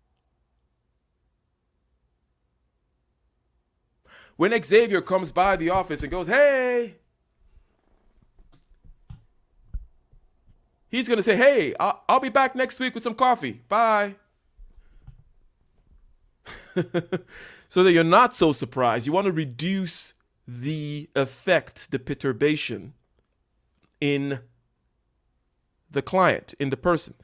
When Xavier comes by the office and goes, hey, he's going to say, hey, I'll be back next week with some coffee. Bye. So that you're not so surprised. You want to reduce the effect, the perturbation in the client, in the person.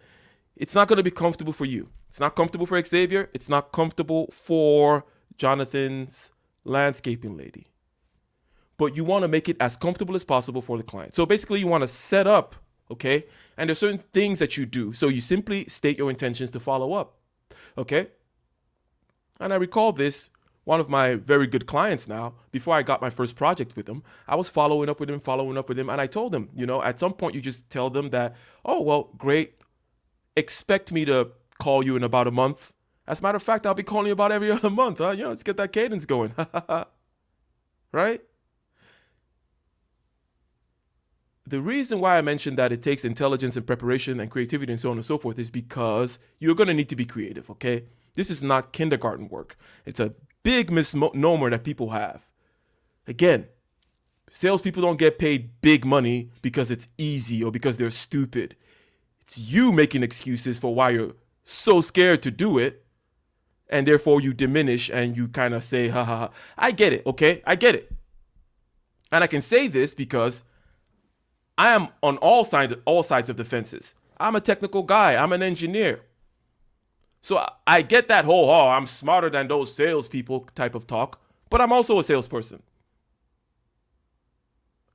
It's not going to be comfortable for you. It's not comfortable for Xavier. It's not comfortable for Jonathan's landscaping lady. But you want to make it as comfortable as possible for the client. So basically you want to set up, okay? And there's certain things that you do. So you simply state your intentions to follow up, okay? And I recall this, one of my very good clients now, before I got my first project with him, I was following up with him. And I told him, at some point you just tell them that, oh, well, great. Expect me to call you in about a month. As a matter of fact, I'll be calling you about every other month. Let's get that cadence going. Right? The reason why I mentioned that it takes intelligence and preparation and creativity and so on and so forth is because you're going to need to be creative, okay? This is not kindergarten work. It's a big misnomer that people have. Again, salespeople don't get paid big money because it's easy or because they're stupid. It's you making excuses for why you're so scared to do it. And therefore you diminish and you kind of say, ha ha ha. I get it, okay? I get it. And I can say this because I am on all sides of the fences. I'm a technical guy. I'm an engineer. So I get that whole, oh, I'm smarter than those salespeople type of talk, but I'm also a salesperson.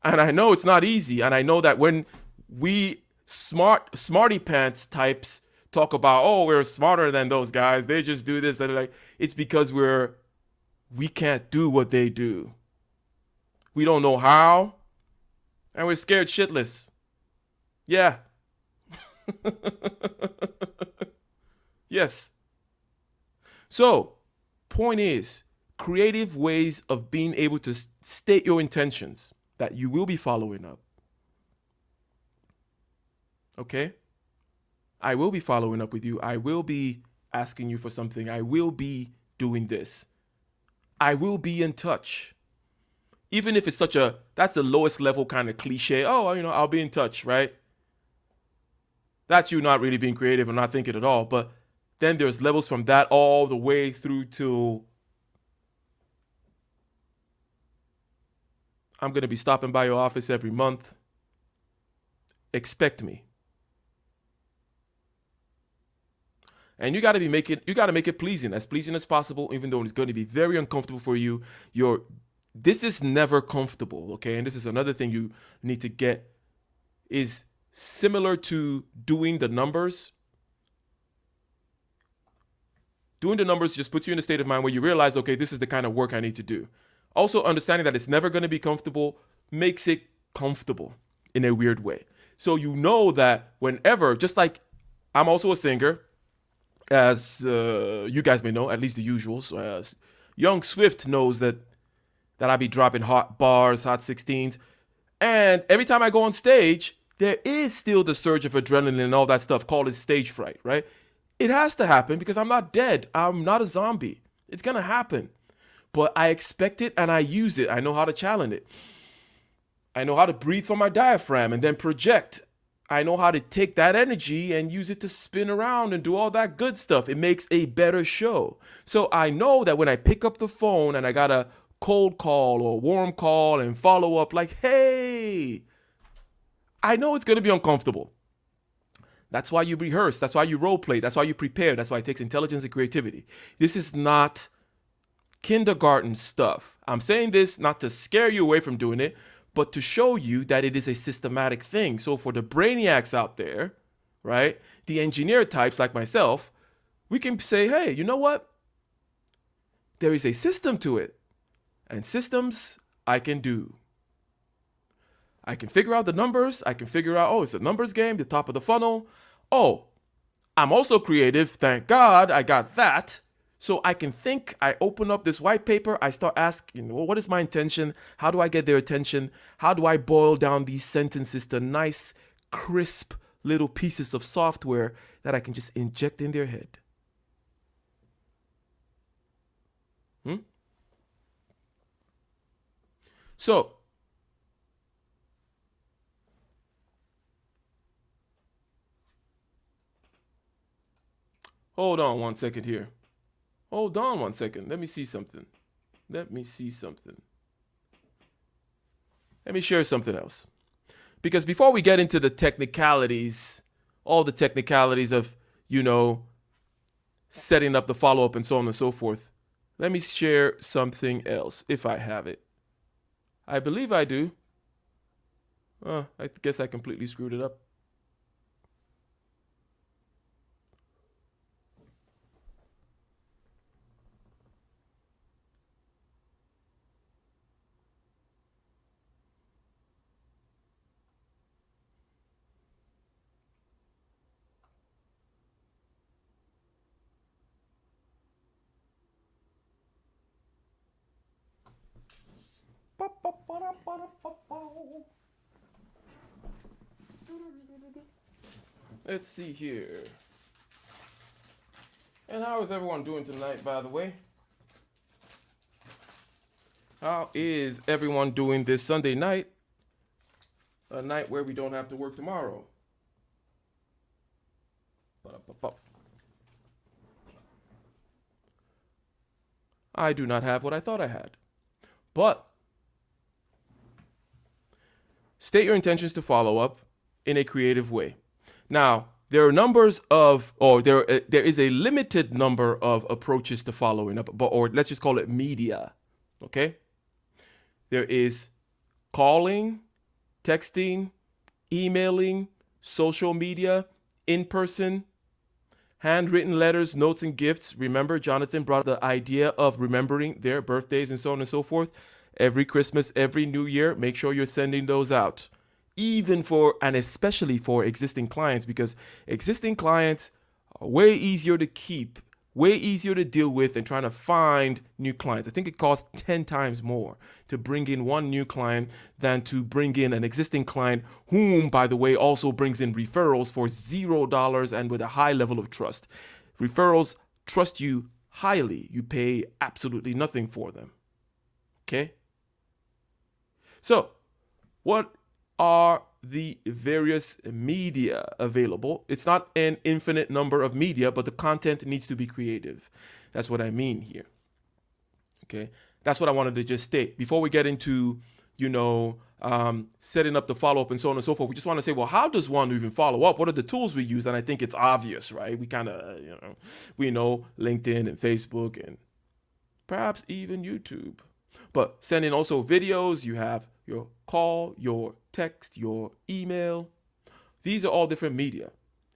And I know it's not easy. And I know that when we smarty pants types talk about, oh, we're smarter than those guys, they just do this, they're like, it's because we can't do what they do. We don't know how, and we're scared shitless. Yeah. Yes. So, point is, creative ways of being able to state your intentions that you will be following up. Okay? I will be following up with you. I will be asking you for something. I will be doing this. I will be in touch. Even if it's that's the lowest level kind of cliche. Oh, I'll be in touch, right? That's you not really being creative and not thinking at all. But then there's levels from that all the way through to I'm going to be stopping by your office every month. Expect me. And you got to make it pleasing as possible, even though it's going to be very uncomfortable for you. This is never comfortable, okay? And this is another thing you need to get is similar to doing the numbers. Doing the numbers just puts you in a state of mind where you realize, okay, this is the kind of work I need to do. Also, understanding that it's never going to be comfortable makes it comfortable in a weird way. So you know that whenever, just like I'm also a singer, as you guys may know, at least the usuals. Young Swift knows that I be dropping hot bars, hot 16s. And every time I go on stage, there is still the surge of adrenaline and all that stuff called it stage fright, right? It has to happen because I'm not dead. I'm not a zombie. It's going to happen. But I expect it and I use it. I know how to challenge it. I know how to breathe from my diaphragm and then project. I know how to take that energy and use it to spin around and do all that good stuff. It makes a better show. So I know that when I pick up the phone and I got a cold call or warm call and follow up like, hey, I know it's going to be uncomfortable. That's why you rehearse. That's why you role play. That's why you prepare. That's why it takes intelligence and creativity. This is not kindergarten stuff. I'm saying this not to scare you away from doing it, but to show you that it is a systematic thing. So for the brainiacs out there, right, the engineer types like myself, we can say, hey, you know what? There is a system to it. And systems I can do. I can figure out the numbers. I can figure out, oh, it's a numbers game, the top of the funnel. Oh, I'm also creative. Thank God I got that. So I can think, I open up this white paper, I start asking, well, what is my intention? How do I get their attention? How do I boil down these sentences to nice, crisp little pieces of software that I can just inject in their head? So, hold on one second here. Hold on one second. Let me see something. Let me share something else. Because before we get into the technicalities, all the technicalities of, setting up the follow-up and so on and so forth, let me share something else if I have it. I believe I do. I guess I completely screwed it up. Let's see here. And how is everyone doing tonight, by the way? How is everyone doing this Sunday night? A night where we don't have to work tomorrow. I do not have what I thought I had. But state your intentions to follow up in a creative way. Now, there are numbers of, or there is a limited number of approaches to following up, but, or let's just call it media. Okay. There is calling, texting, emailing, social media, in person, handwritten letters, notes, and gifts. Remember, Jonathan brought the idea of remembering their birthdays and so on and so forth. Every Christmas, every New Year, make sure you're sending those out. Even for, and especially for existing clients, because existing clients are way easier to keep, way easier to deal with than trying to find new clients. I think it costs 10 times more to bring in one new client than to bring in an existing client, whom, by the way, also brings in referrals for $0 and with a high level of trust. Referrals trust you highly. You pay absolutely nothing for them. Okay? So, what are the various media available? It's not an infinite number of media, but the content needs to be creative. That's what I mean here. Okay, that's what I wanted to just state before we get into, setting up the follow-up and so on and so forth. We just want to say, well, how does one even follow up? What are the tools we use? And I think it's obvious, right? We kind of, we know LinkedIn and Facebook and perhaps even YouTube. But sending also videos, you have your call, your text, your email. These are all different media.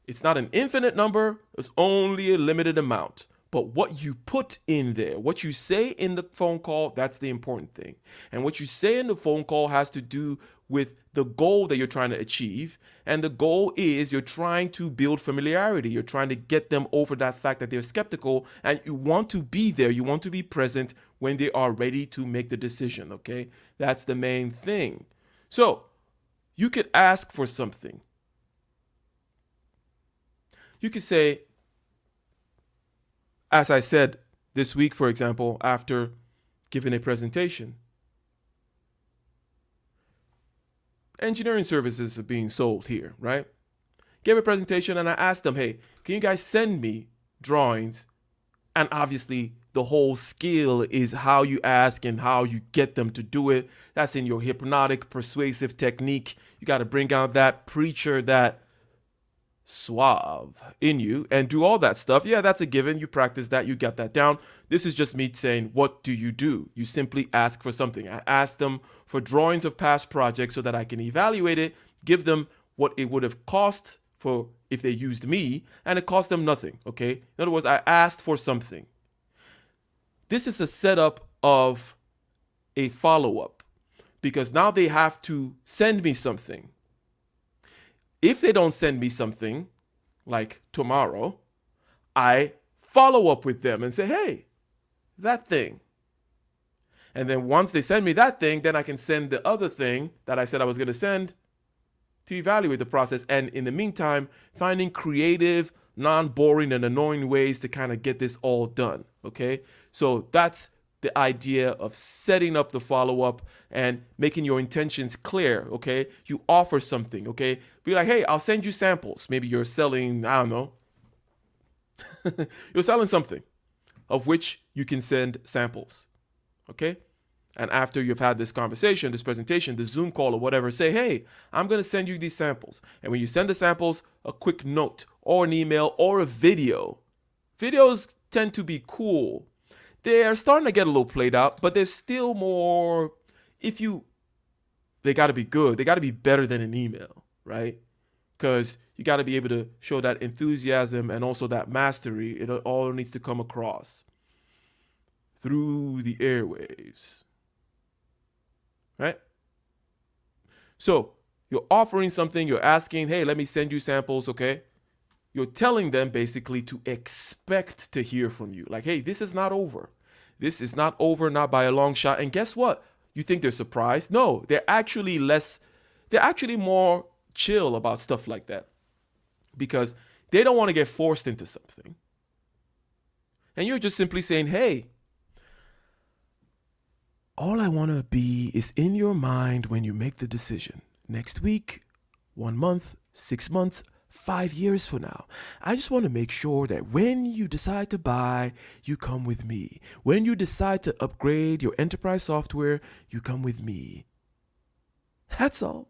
It's not an infinite number. It's only a limited amount. But what you put in there, what you say in the phone call, that's the important thing. And what you say in the phone call has to do with the goal that you're trying to achieve. And the goal is you're trying to build familiarity. You're trying to get them over that fact that they're skeptical, and you want to be there. You want to be present when they are ready to make the decision, okay? That's the main thing. So you could ask for something. You could say, as I said this week, for example, after giving a presentation, engineering services are being sold here, right? Gave a presentation and I asked them, hey, can you guys send me drawings? And obviously the whole skill is how you ask and how you get them to do it. That's in your hypnotic, persuasive technique. You got to bring out that preacher, that suave in you and do all that stuff. Yeah, that's a given. You practice that, you got that down. This is just me saying, what do? You simply ask for something. I asked them for drawings of past projects so that I can evaluate it, give them what it would have cost for if they used me, and it cost them nothing. Okay, in other words, I asked for something. This is a setup of a follow-up, because now they have to send me something. If they don't send me something, like tomorrow, I follow up with them and say, hey, that thing. And then once they send me that thing, then I can send the other thing that I said I was going to send to evaluate the process. And in the meantime, finding creative, non-boring, and annoying ways to kind of get this all done. Okay? So that's the idea of setting up the follow-up and making your intentions clear. Okay, you offer something. Okay, be like, hey, I'll send you samples. Maybe you're selling, I don't know, you're selling something of which you can send samples. Okay, and after you've had this conversation, this presentation, the Zoom call or whatever, say, hey, I'm going to send you these samples. And when you send the samples, a quick note or an email or a video. Videos tend to be cool. They're starting to get a little played out, but there's still more. They got to be good. They got to be better than an email, right? Because you got to be able to show that enthusiasm and also that mastery. It all needs to come across through the airwaves, right? So you're offering something. You're asking, hey, let me send you samples, okay? You're telling them basically to expect to hear from you. Like, hey, this is not over. This is not over, not by a long shot. And guess what? You think they're surprised? No, they're actually more chill about stuff like that, because they don't want to get forced into something. And you're just simply saying, hey, all I want to be is in your mind when you make the decision. Next week, 1 month, 6 months, 5 years from now. I just want to make sure that when you decide to buy, you come with me. When you decide to upgrade your enterprise software, you come with me. That's all.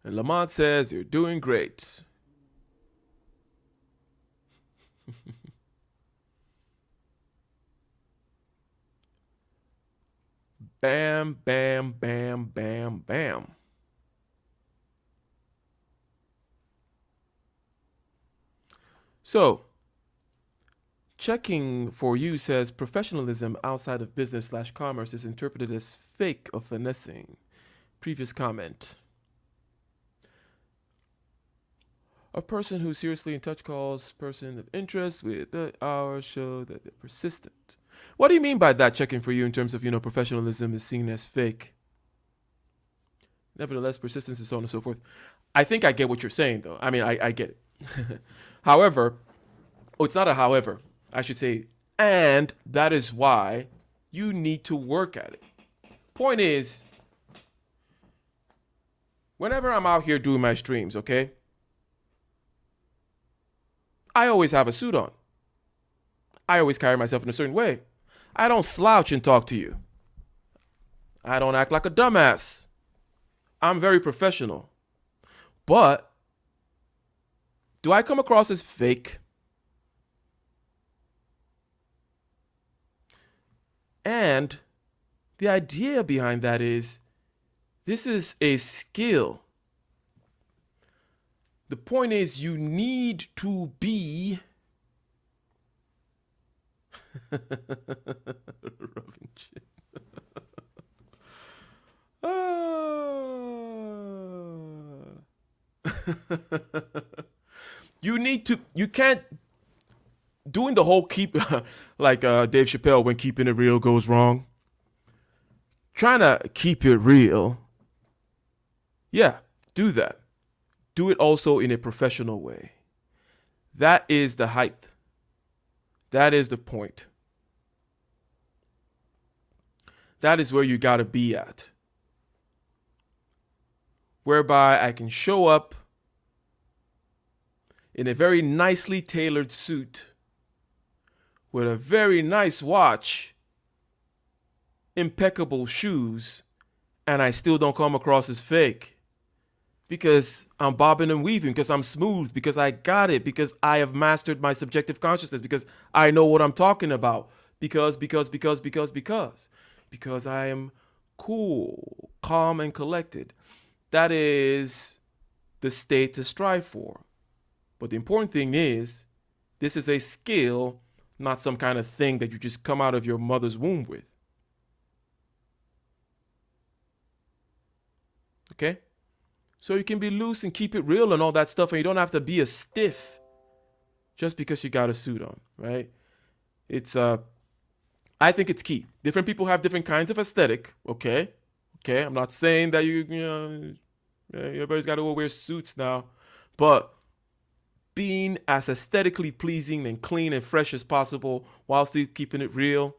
And Lamont says, you're doing great. Bam, bam, bam, bam, bam. So, checking for you says professionalism outside of business/commerce is interpreted as fake or finessing. Previous comment. A person who seriously in touch calls person of interest with the hours show that they're persistent. What do you mean by that, checking for you, in terms of, professionalism is seen as fake? Nevertheless, persistence and so on and so forth. I think I get what you're saying, though. I mean, I get it. However, it's not a however. I should say, and that is why you need to work at it. Point is, whenever I'm out here doing my streams, okay, I always have a suit on. I always carry myself in a certain way. I don't slouch and talk to you. I don't act like a dumbass. I'm very professional. But do I come across as fake? And the idea behind that is, this is a skill. The point is, you need to be rubbing chin. You can't, doing the whole keep, like Dave Chappelle when keeping it real goes wrong. Trying to keep it real. Yeah, do that. Do it also in a professional way. That is the height. That is the point. That is where you got to be at. Whereby I can show up in a very nicely tailored suit with a very nice watch, impeccable shoes, and I still don't come across as fake. Because I'm bobbing and weaving, because I'm smooth, because I got it, because I have mastered my subjective consciousness, because I know what I'm talking about, because I am cool, calm, and collected. That is the state to strive for. But the important thing is, this is a skill, not some kind of thing that you just come out of your mother's womb with. Okay? So you can be loose and keep it real and all that stuff, and you don't have to be a stiff just because you got a suit on, right? It's I think it's key. Different people have different kinds of aesthetic, okay? Okay, I'm not saying that everybody's got to wear suits now, but being as aesthetically pleasing and clean and fresh as possible while still keeping it real,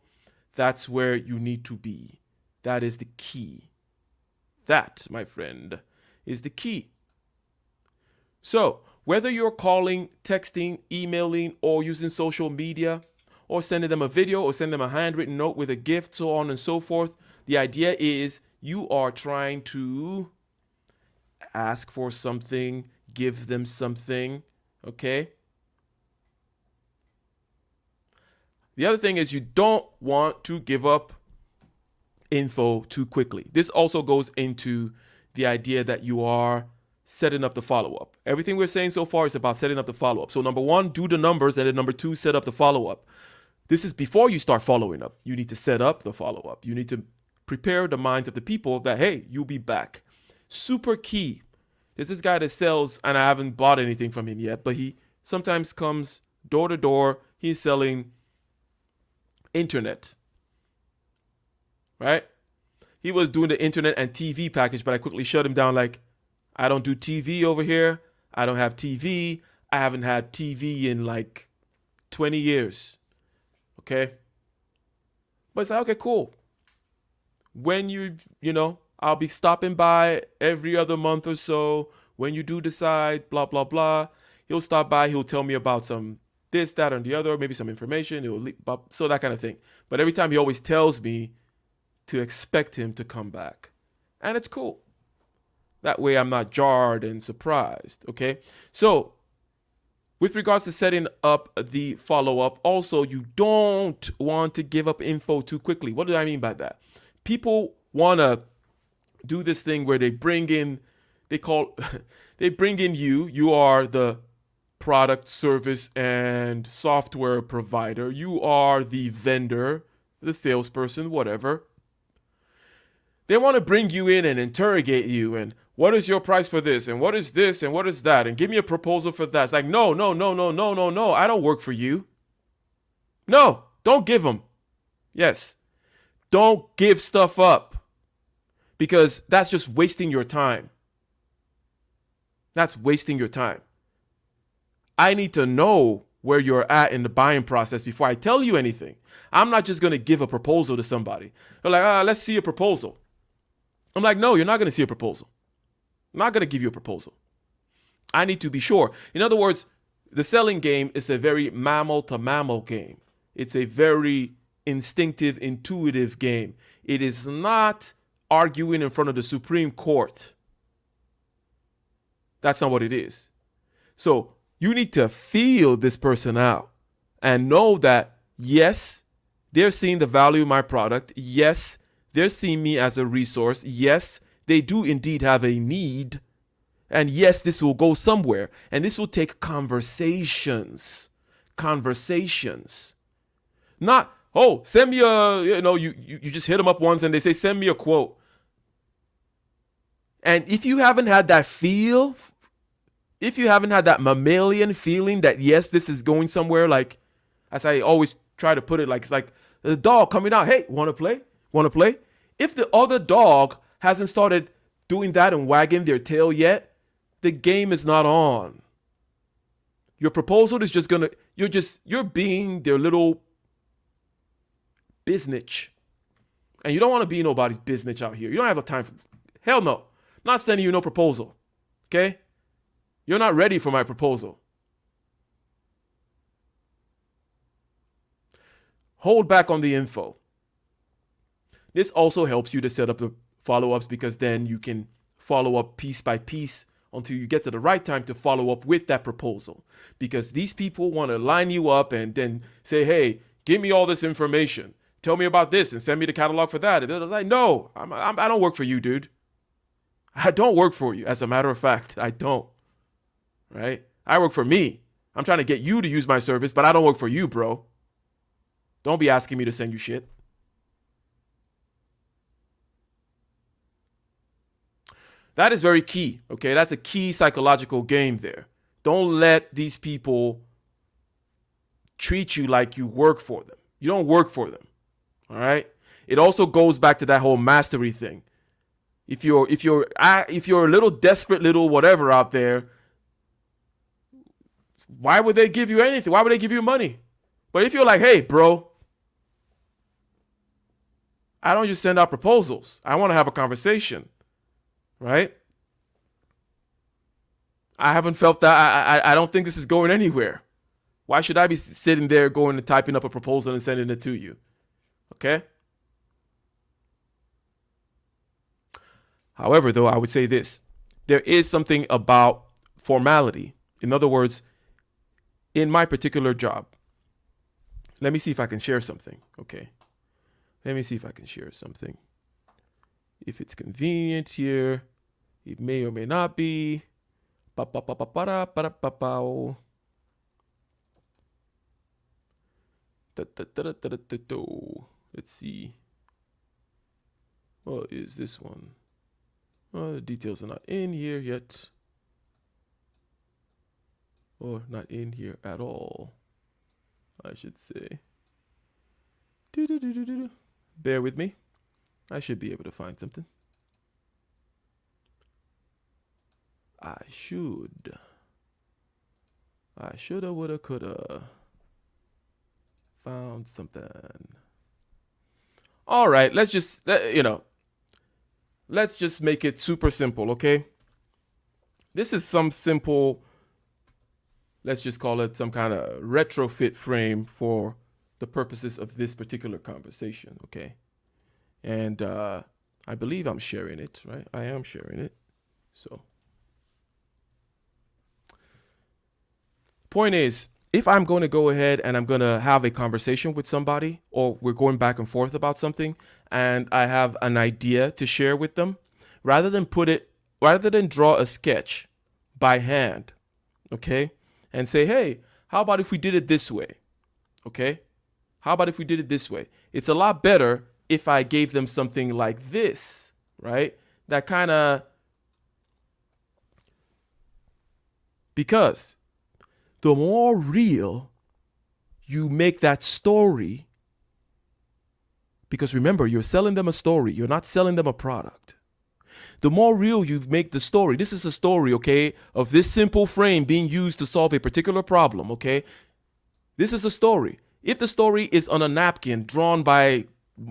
that's where you need to be. That is the key. That, my friend, is the key. So, whether you're calling, texting, emailing, or using social media, or sending them a video, or sending them a handwritten note with a gift, so on and so forth, the idea is you are trying to ask for something, give them something, okay? The other thing is, you don't want to give up info too quickly. This also goes into the idea that you are setting up the follow-up. Everything we're saying so far is about setting up the follow-up. So number one, do the numbers, and then number two, set up the follow-up. This is before you start following up. You need to set up the follow-up. You need to prepare the minds of the people that, hey, you'll be back. Super key. There's this guy that sells, and I haven't bought anything from him yet, but he sometimes comes door to door. He's selling internet, right? He was doing the internet and TV package, but I quickly shut him down. Like, I don't do TV over here. I don't have TV. I haven't had TV in like 20 years. Okay? But it's like, okay, cool. When I'll be stopping by every other month or so. When you do decide, blah, blah, blah, he'll stop by. He'll tell me about some this, that, or the other, maybe some information. So that kind of thing. But every time he always tells me to expect him to come back. And it's cool. That way I'm not jarred and surprised, okay? So, with regards to setting up the follow-up, also, you don't want to give up info too quickly. What do I mean by that? People want to do this thing where they bring in, they bring in you are the product, service, and software provider. You are the vendor, the salesperson, whatever. They want to bring you in and interrogate you and what is your price for this and what is this and what is that and give me a proposal for that. It's like, no, no, no, no, no, no, no. I don't work for you. No, don't give them. Yes. Don't give stuff up because that's just wasting your time. That's wasting your time. I need to know where you're at in the buying process before I tell you anything. I'm not just going to give a proposal to somebody. They're like, let's see a proposal. I'm like, no, you're not going to see a proposal. I'm not going to give you a proposal. I need to be sure. In other words, the selling game is a very mammal to mammal game. It's a very instinctive, intuitive game. It is not arguing in front of the Supreme Court. That's not what it is. So you need to feel this person out and know that, yes, they're seeing the value of my product. Yes, they're seeing me as a resource. Yes, they do indeed have a need. And yes, this will go somewhere. And this will take conversations. Conversations. Not, oh, send me you just hit them up once and they say, send me a quote. And if you haven't had that feel, if you haven't had that mammalian feeling that, yes, this is going somewhere, like, as I always try to put it, like, it's like the dog coming out. Hey, want to play? Want to play? If the other dog hasn't started doing that and wagging their tail yet, the game is not on. Your proposal is just gonna, you're being their little biznitch. And you don't want to be nobody's biznitch out here. You don't have the time for, hell no. I'm not sending you no proposal. Okay? You're not ready for my proposal. Hold back on the info. This also helps you to set up the follow-ups because then you can follow up piece by piece until you get to the right time to follow up with that proposal. Because these people want to line you up and then say, hey, give me all this information. Tell me about this and send me the catalog for that. And it's like, no, I don't work for you, dude. I don't work for you. As a matter of fact, I don't. Right? I work for me. I'm trying to get you to use my service, but I don't work for you, bro. Don't be asking me to send you shit. That is very key, okay? That's a key psychological game there. Don't let these people treat you like you work for them. You don't work for them, all right? It also goes back to that whole mastery thing. If you're a little desperate little whatever out there, why would they give you anything? Why would they give you money? But if you're like, hey, bro, I don't just send out proposals. I want to have a conversation. Right? I haven't felt that. I don't think this is going anywhere. Why should I be sitting there going and typing up a proposal and sending it to you? Okay? However, though, I would say this. There is something about formality. In other words, in my particular job, let me see if I can share something. Okay? Let me see if I can share something. If it's convenient here. It may or may not be. Let's see. What is this one? Oh, the details are not in here yet. Or not in here at all, I should say. Bear with me. I should be able to find something. I shoulda, woulda, coulda found something. All right, let's just make it super simple, okay? This is some simple, let's just call it some kind of retrofit frame for the purposes of this particular conversation, okay? And I believe I'm sharing it, right? I am sharing it. So, point is, if I'm going to go ahead and I'm going to have a conversation with somebody, or we're going back and forth about something, and I have an idea to share with them, rather than draw a sketch by hand, okay, and say, hey, how about if we did it this way? Okay, how about if we did it this way? It's a lot better if I gave them something like this, right? That kind of, because the more real you make that story, because remember, you're selling them a story, you're not selling them a product. The more real you make the story, this is a story, okay, of this simple frame being used to solve a particular problem, okay? This is a story. If the story is on a napkin drawn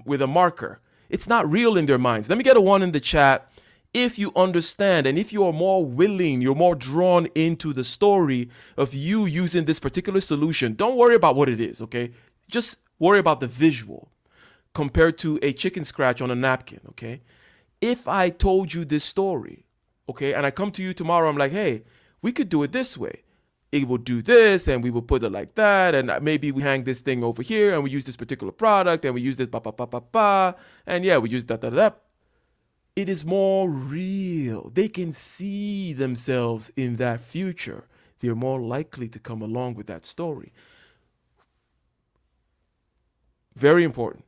with a marker, it's not real in their minds. Let me get a 1 in the chat if you understand, and if you are more willing, you're more drawn into the story of you using this particular solution. Don't worry about what it is, okay? Just worry about the visual compared to a chicken scratch on a napkin, okay? If I told you this story, okay, and I come to you tomorrow, I'm like, hey, we could do it this way. It will do this, and we will put it like that, and maybe we hang this thing over here, and we use this particular product, and we use this and yeah, we use that. It is more real. They can see themselves in that future. They're more likely to come along with that story. Very important.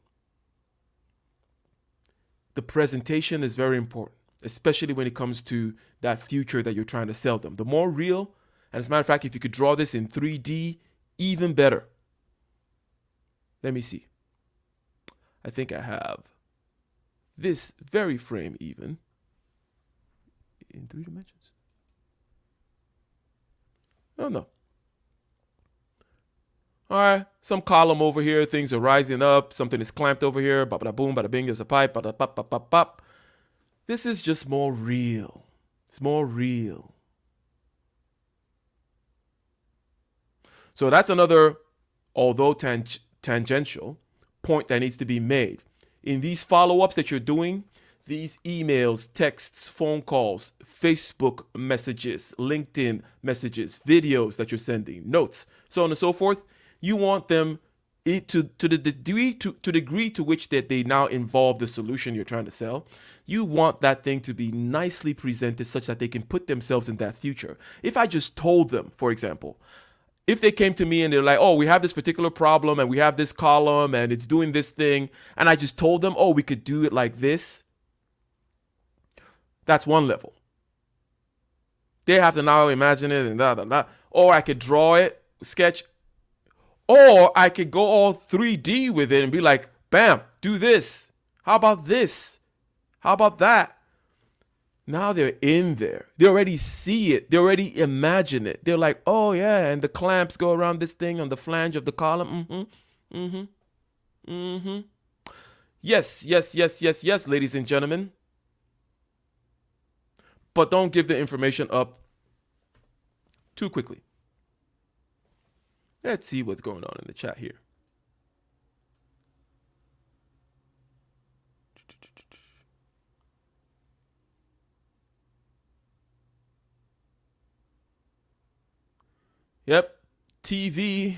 The presentation is very important, especially when it comes to that future that you're trying to sell them. The more real, and as a matter of fact, if you could draw this in 3D, even better. Let me see. I think I have this very frame even in 3 dimensions. Oh no. All right, some column over here, things are rising up, something is clamped over here, bada boom, bada bing, there's a pipe, bada pop, pop, pop, pop. This is just more real. It's more real. So that's another, although tangential, point that needs to be made. In these follow-ups that you're doing, these emails, texts, phone calls, Facebook messages, LinkedIn messages, videos that you're sending, notes, so on and so forth, you want them to the degree to which that they now involve the solution you're trying to sell. You want that thing to be nicely presented such that they can put themselves in that future. If I just told them, for example, if they came to me and they're like, oh, we have this particular problem and we have this column and it's doing this thing, and I just told them, oh, we could do it like this, that's one level. They have to now imagine it and da. Or I could draw it, sketch, or I could go all 3D with it and be like, bam, do this. How about this? How about that? Now they're in there. They already see it. They already imagine it. They're like, oh yeah, and the clamps go around this thing on the flange of the column. Yes, ladies and gentlemen. But don't give the information up too quickly. Let's see what's going on in the chat here. Yep, TV.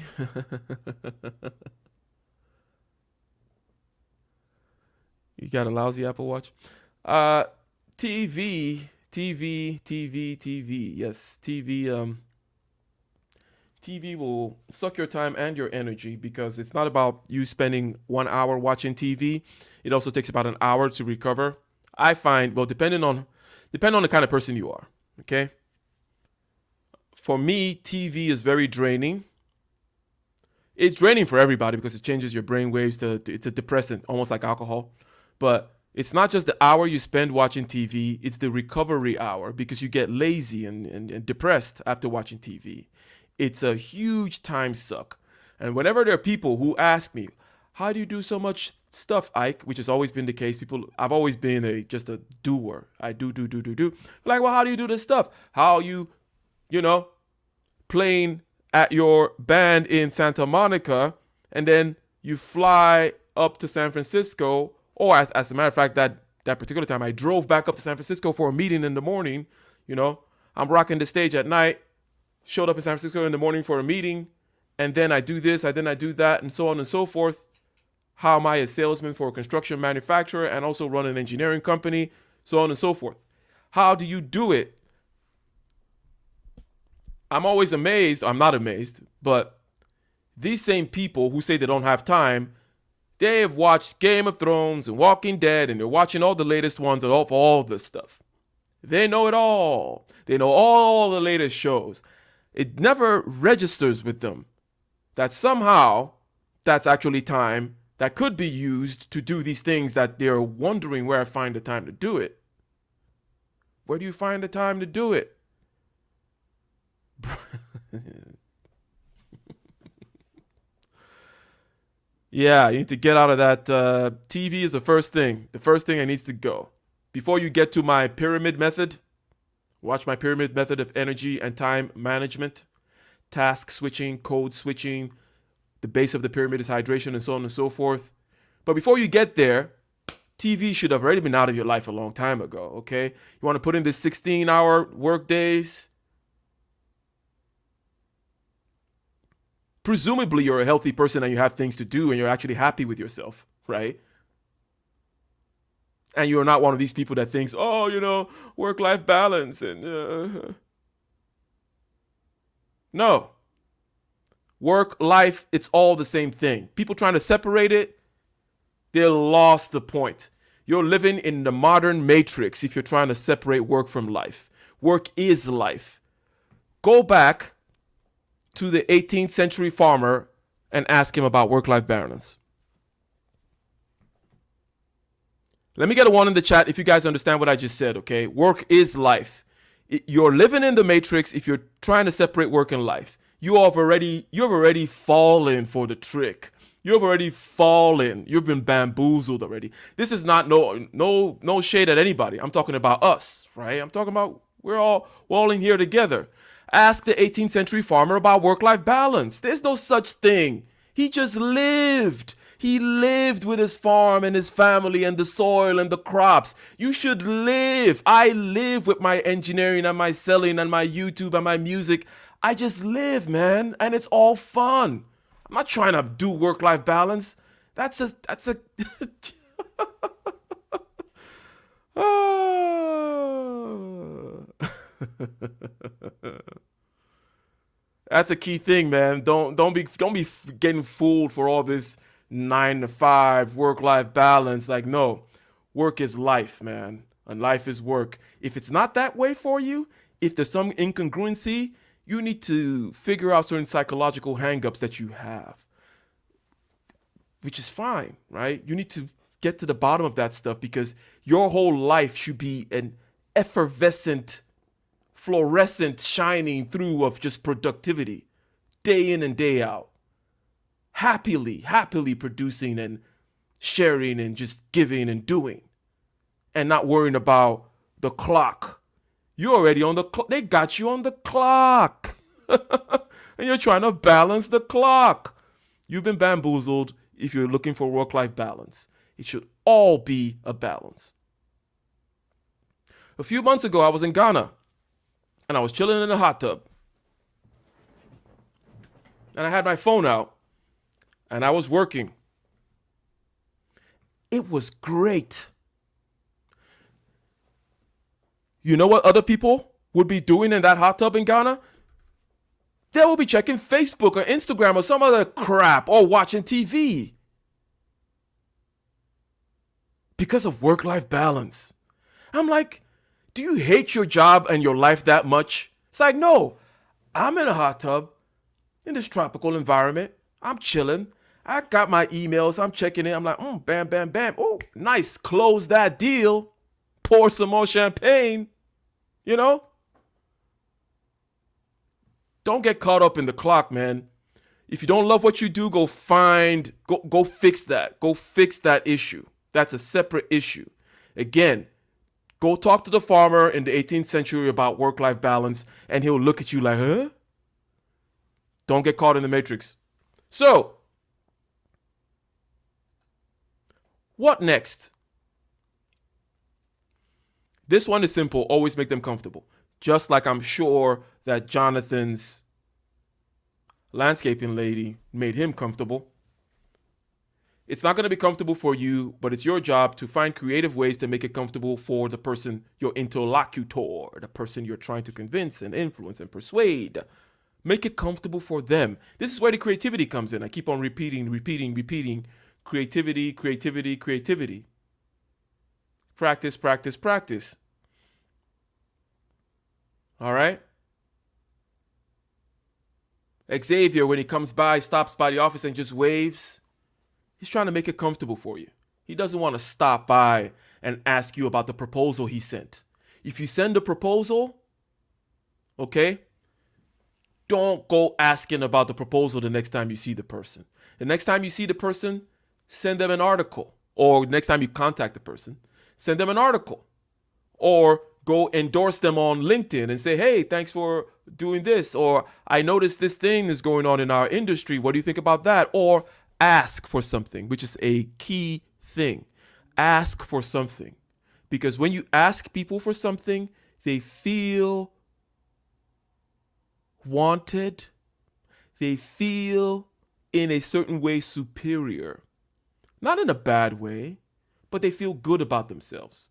You got a lousy Apple Watch? TV. Yes, TV. TV will suck your time and your energy because it's not about you spending 1 hour watching TV. It also takes about an hour to recover. I find, well, depending on the kind of person you are, okay? For me, TV is very draining. It's draining for everybody because it changes your brain waves it's a depressant, almost like alcohol. But it's not just the hour you spend watching TV, it's the recovery hour because you get lazy and depressed after watching TV. It's a huge time suck. And whenever there are people who ask me, how do you do so much stuff, Ike? Which has always been the case. I've always been just a doer. I do. Like, well, how do you do this stuff? How you playing at your band in Santa Monica, and then you fly up to San Francisco, or as a matter of fact, that particular time I drove back up to San Francisco for a meeting in the morning You know, I'm rocking the stage at night, showed up in San Francisco in the morning for a meeting, and then I do this, and then I do that, and so on and so forth. How am I a salesman for a construction manufacturer and also run an engineering company, so on and so forth? How do you do it? I'm always amazed. I'm not amazed, but these same people who say they don't have time, they have watched Game of Thrones and Walking Dead, and they're watching all the latest ones of all this stuff. They know it all. They know all the latest shows. It never registers with them that somehow that's actually time that could be used to do these things that they're wondering where I find the time to do it. Where do you find the time to do it? Yeah, you need to get out of that. TV is the first thing. The first thing that needs to go. Before you get to my pyramid method, watch my pyramid method of energy and time management, task switching, code switching. The base of the pyramid is hydration and so on and so forth. But before you get there, TV should have already been out of your life a long time ago, okay? You want to put in this 16-hour work days? Presumably, you're a healthy person and you have things to do and you're actually happy with yourself, right? And you're not one of these people that thinks, oh, work-life balance and no. Work, life, it's all the same thing. People trying to separate it, they lost the point. You're living in the modern matrix if you're trying to separate work from life. Work is life. Go back to the 18th century farmer and ask him about work-life balance. Let me get a one in the chat if you guys understand what I just said, okay? Work is life. You're living in the matrix if you're trying to separate work and life. You've already fallen for the trick. You've already fallen. You've been bamboozled already. This is not no shade at anybody. I'm talking about us, right? I'm talking about we're all in here together. Ask the 18th century farmer about work-life balance. There's no such thing. He just lived. He lived with his farm and his family and the soil and the crops. You should live. I live with my engineering and my selling and my YouTube and my music. I just live, man, and it's all fun. I'm not trying to do work-life balance. That's a That's a key thing, man. Don't be getting fooled for all this 9 to 5 work-life balance. Like, no, work is life, man, and life is work. If it's not that way for you, if there's some incongruency, you need to figure out certain psychological hangups that you have, which is fine, right? You need to get to the bottom of that stuff because your whole life should be an effervescent, fluorescent shining through of just productivity, day in and day out. Happily producing and sharing and just giving and doing and not worrying about the clock. You're already on the clock. They got you on the clock. And you're trying to balance the clock. You've been bamboozled if you're looking for work-life balance. It should all be a balance. A few months ago, I was in Ghana and I was chilling in a hot tub. And I had my phone out and I was working. It was great. You know what other people would be doing in that hot tub in Ghana? They will be checking Facebook or Instagram or some other crap or watching TV. Because of work-life balance. I'm like, do you hate your job and your life that much? It's like, no, I'm in a hot tub in this tropical environment. I'm chilling. I got my emails. I'm checking it. I'm like, bam, bam, bam. Oh, nice. Close that deal. Pour some more champagne. You know? Don't get caught up in the clock, man. If you don't love what you do, go fix that. Go fix that issue. That's a separate issue. Again, go talk to the farmer in the 18th century about work-life balance, and he'll look at you like, huh? Don't get caught in the matrix. So, what next? This one is simple. Always make them comfortable. Just like I'm sure that Jonathan's landscaping lady made him comfortable. It's not going to be comfortable for you, but it's your job to find creative ways to make it comfortable for the person, your interlocutor, the person you're trying to convince and influence and persuade. Make it comfortable for them. This is where the creativity comes in. I keep on repeating. Creativity, creativity, creativity. Practice, practice, practice. All right? Xavier, when he comes by, stops by the office and just waves, he's trying to make it comfortable for you. He doesn't want to stop by and ask you about the proposal he sent. If you send a proposal, okay, don't go asking about the proposal the next time you see the person. The next time you see the person, send them an article. Or next time you contact the person, send them an article. Or go endorse them on LinkedIn and say, hey, thanks for doing this. Or I noticed this thing is going on in our industry. What do you think about that? Or ask for something, which is a key thing. Ask for something. Because when you ask people for something, they feel wanted. They feel in a certain way superior. Not in a bad way, but they feel good about themselves.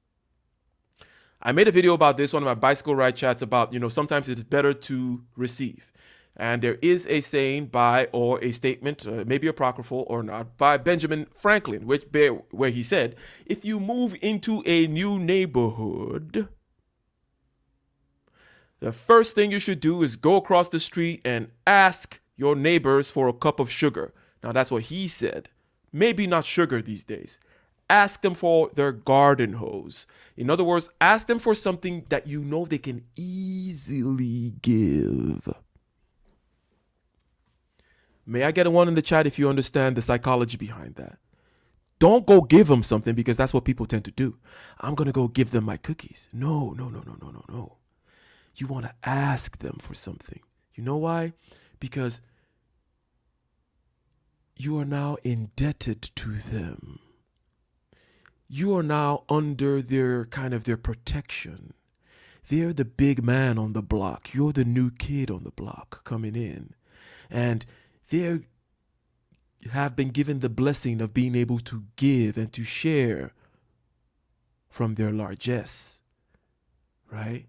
I made a video about this, one of my bicycle ride chats about, sometimes it's better to receive. And there is a saying or a statement, maybe apocryphal or not, by Benjamin Franklin, where he said, if you move into a new neighborhood, the first thing you should do is go across the street and ask your neighbors for a cup of sugar. Now, that's what he said. Maybe not sugar these days. Ask them for their garden hose. In other words, ask them for something that you know they can easily give. May I get a one in the chat if you understand the psychology behind that? Don't go give them something because that's what people tend to do. I'm going to go give them my cookies. No. You want to ask them for something. You know why? Because you are now indebted to them. You are now under their protection. They're the big man on the block. You're the new kid on the block coming in. And they have been given the blessing of being able to give and to share from their largesse, right?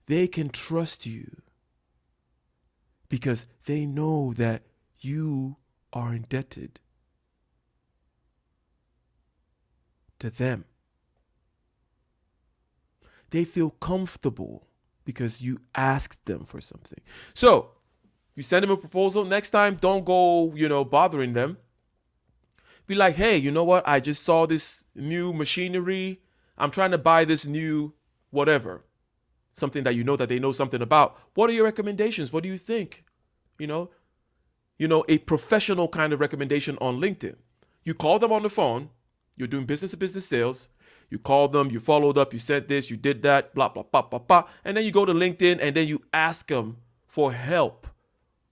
They can trust you because they know that you are indebted to them. They feel comfortable because you asked them for something. So, you send them a proposal. Next time, don't go, bothering them. Be like, hey, you know what? I just saw this new machinery. I'm trying to buy this new whatever. Something that that they know something about. What are your recommendations? What do you think? A professional kind of recommendation on LinkedIn. You call them on the phone. You're doing business-to-business sales. You called them, you followed up, you said this, you did that, blah, blah, blah, blah, blah. And then you go to LinkedIn and then you ask them for help,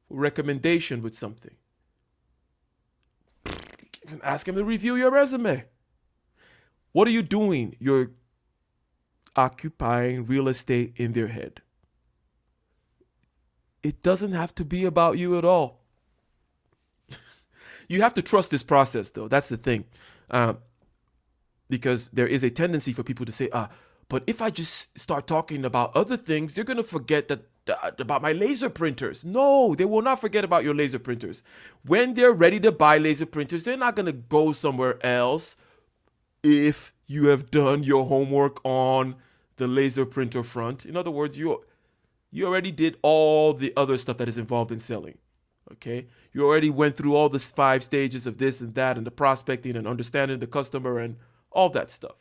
recommendation with something. Even ask them to review your resume. What are you doing? You're occupying real estate in their head. It doesn't have to be about you at all. You have to trust this process, though. That's the thing. Because there is a tendency for people to say, but if I just start talking about other things, they're going to forget about my laser printers. No, they will not forget about your laser printers. When they're ready to buy laser printers, they're not going to go somewhere else if you have done your homework on the laser printer front. In other words, you already did all the other stuff that is involved in selling. Okay, you already went through all the 5 stages of this and that and the prospecting and understanding the customer and all that stuff.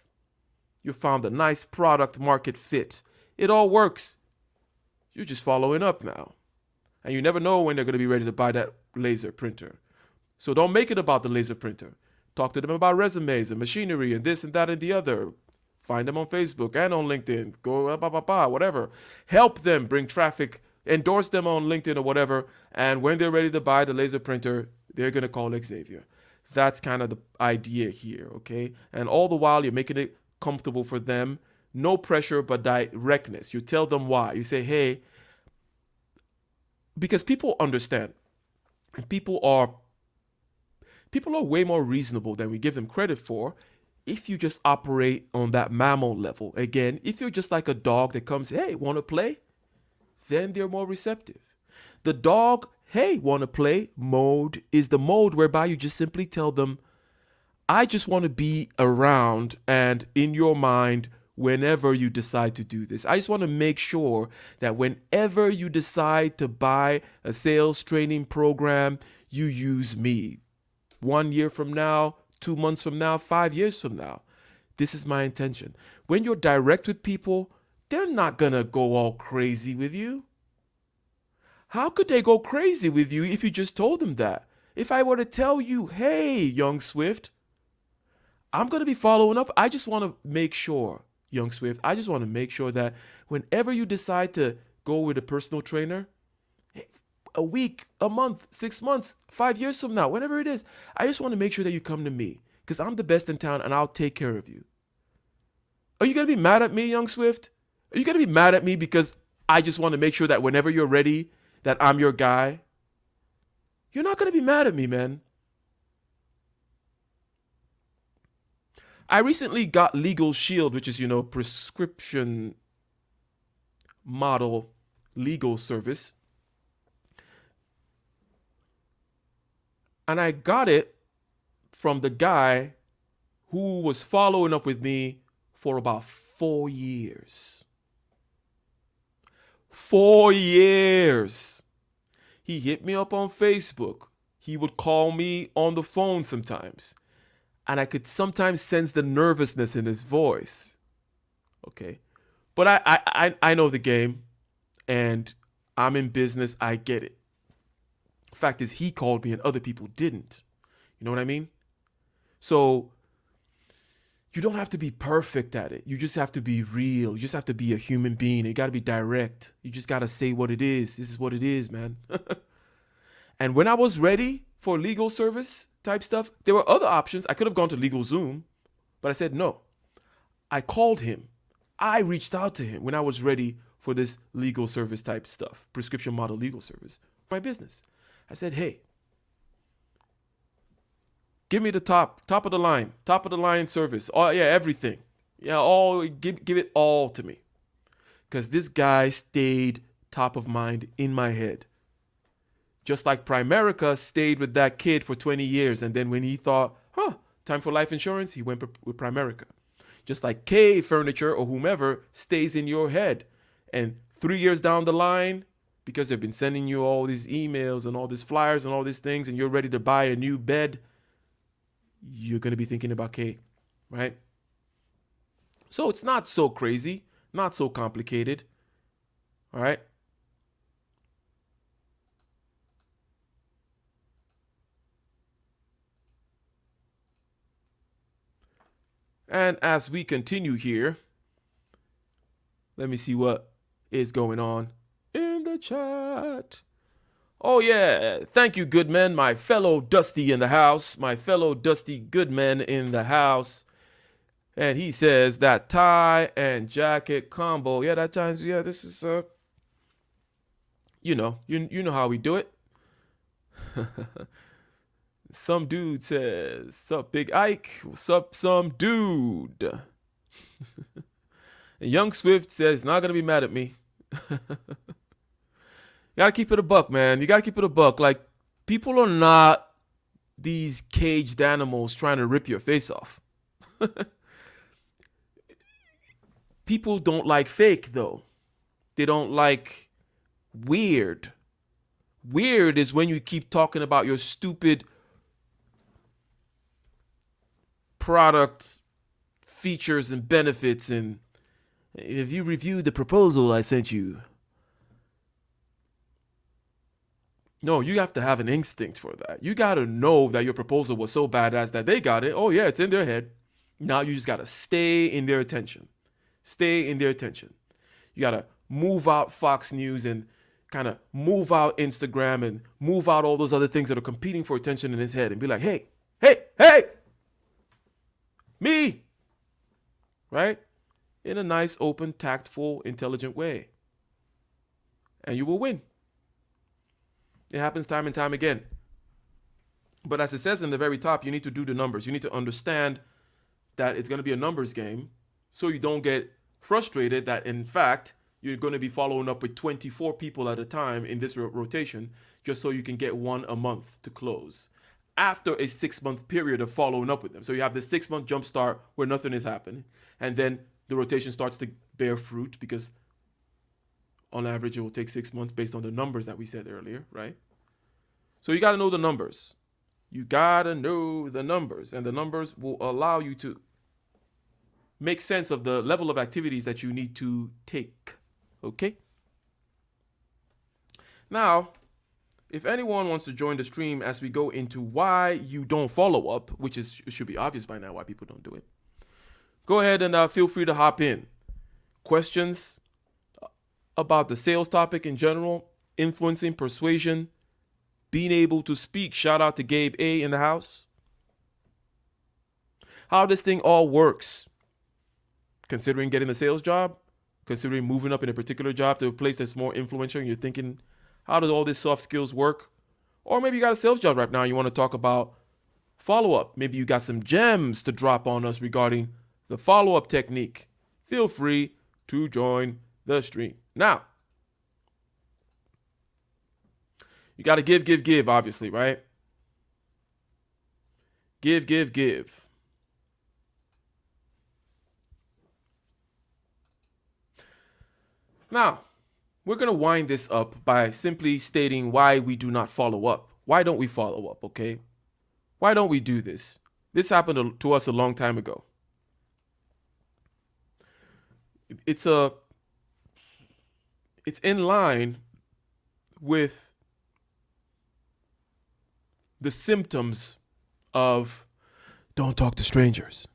You found a nice product market fit. It all works. You're just following up now. And you never know when they're going to be ready to buy that laser printer. So don't make it about the laser printer. Talk to them about resumes and machinery and this and that and the other. Find them on Facebook and on LinkedIn. Go whatever. Help them bring traffic. Endorse them on LinkedIn or whatever. And when they're ready to buy the laser printer, they're going to call Xavier. That's kind of the idea here, okay? And all the while, you're making it comfortable for them. No pressure, but directness. You tell them why. You say, hey, because people understand, and people are way more reasonable than we give them credit for. If you just operate on that mammal level, again, if you're just like a dog that comes, hey, want to play? Then they're more receptive. The dog, hey, want to play mode is the mode whereby you just simply tell them, I just want to be around and in your mind whenever you decide to do this. I just want to make sure that whenever you decide to buy a sales training program, you use me. 1 year from now, 2 months from now, 5 years from now. This is my intention. When you're direct with people, they're not going to go all crazy with you. How could they go crazy with you if you just told them that? If I were to tell you, hey, young Swift, I'm going to be following up. I just want to make sure, young Swift, I just want to make sure that whenever you decide to go with a personal trainer, a week, a month, 6 months, 5 years from now, whenever it is, I just want to make sure that you come to me because I'm the best in town and I'll take care of you. Are you going to be mad at me, young Swift? Are you going to be mad at me because I just want to make sure that whenever you're ready, that I'm your guy? You're not going to be mad at me, man. I recently got Legal Shield, which is, prescription model legal service. And I got it from the guy who was following up with me for about 4 years. 4 years. He hit me up on Facebook. He would call me on the phone sometimes. And I could sometimes sense the nervousness in his voice. Okay. But I know the game. And I'm in business. I get it. Fact is, he called me and other people didn't. You know what I mean? So you don't have to be perfect at it. You just have to be real. You just have to be a human being. You got to be direct. You just got to say what it is. This is what it is, man. And when I was ready for legal service type stuff, there were other options. I could have gone to LegalZoom, but I said no. I called him. I reached out to him when I was ready for this legal service type stuff, prescription model legal service for my business. I said, hey, give me the top of the line service. Oh yeah, everything. Yeah, give it all to me. Because this guy stayed top of mind in my head. Just like Primerica stayed with that kid for 20 years. And then when he thought, time for life insurance, he went with Primerica. Just like K Furniture or whomever stays in your head. And 3 years down the line, because they've been sending you all these emails and all these flyers and all these things, and you're ready to buy a new bed, you're going to be thinking about K, right? So it's not so crazy, not so complicated, all right? And as we continue here, let me see what is going on in the chat. Oh yeah, thank you, Goodman, my fellow Dusty in the house, my fellow Dusty Goodman in the house. And he says that tie and jacket combo. Yeah, that times, yeah, this is you know how we do it. Some dude says, "Sup, Big Ike? What's up, some dude?" And Young Swift says, "Not gonna be mad at me." You gotta keep it a buck, man. You gotta keep it a buck. Like, people are not these caged animals trying to rip your face off. People don't like fake, though. They don't like weird. Weird is when you keep talking about your stupid product features and benefits, and if you reviewed the proposal I sent you. No, you have to have an instinct for that. You got to know that your proposal was so badass that they got it. Oh yeah, it's in their head. Now you just got to stay in their attention. Stay in their attention. You got to move out Fox News and kind of move out Instagram and move out all those other things that are competing for attention in his head and be like, hey, me, right? in a nice, open, tactful, intelligent way. And you will win. It happens time and time again. But as it says in the very top, you need to do the numbers. You need to understand that it's going to be a numbers game so you don't get frustrated that, in fact, you're going to be following up with 24 people at a time in this rotation just so you can get one a month to close after a 6-month period of following up with them. So you have this 6-month jump start where nothing is happening, and then the rotation starts to bear fruit because on average it will take 6 months based on the numbers that we said earlier, right? So you got to know the numbers. You got to know the numbers, and the numbers will allow you to make sense of the level of activities that you need to take. Okay? Now, if anyone wants to join the stream as we go into why you don't follow up, which should be obvious by now why people don't do it, go ahead and feel free to hop in. Questions about the sales topic in general, influencing, persuasion, being able to speak. Shout out to Gabe A in the house. How this thing all works. Considering getting a sales job, considering moving up in a particular job to a place that's more influential, and you're thinking, how does all these soft skills work? Or maybe you got a sales job right now and you want to talk about follow-up. Maybe you got some gems to drop on us regarding the follow-up technique. Feel free to join the stream. Now, you got to give, obviously, right? Give. Now, we're going to wind this up by simply stating why we do not follow up. Why don't we follow up, okay? Why don't we do this? This happened to us a long time ago. It's in line with the symptoms of don't talk to strangers.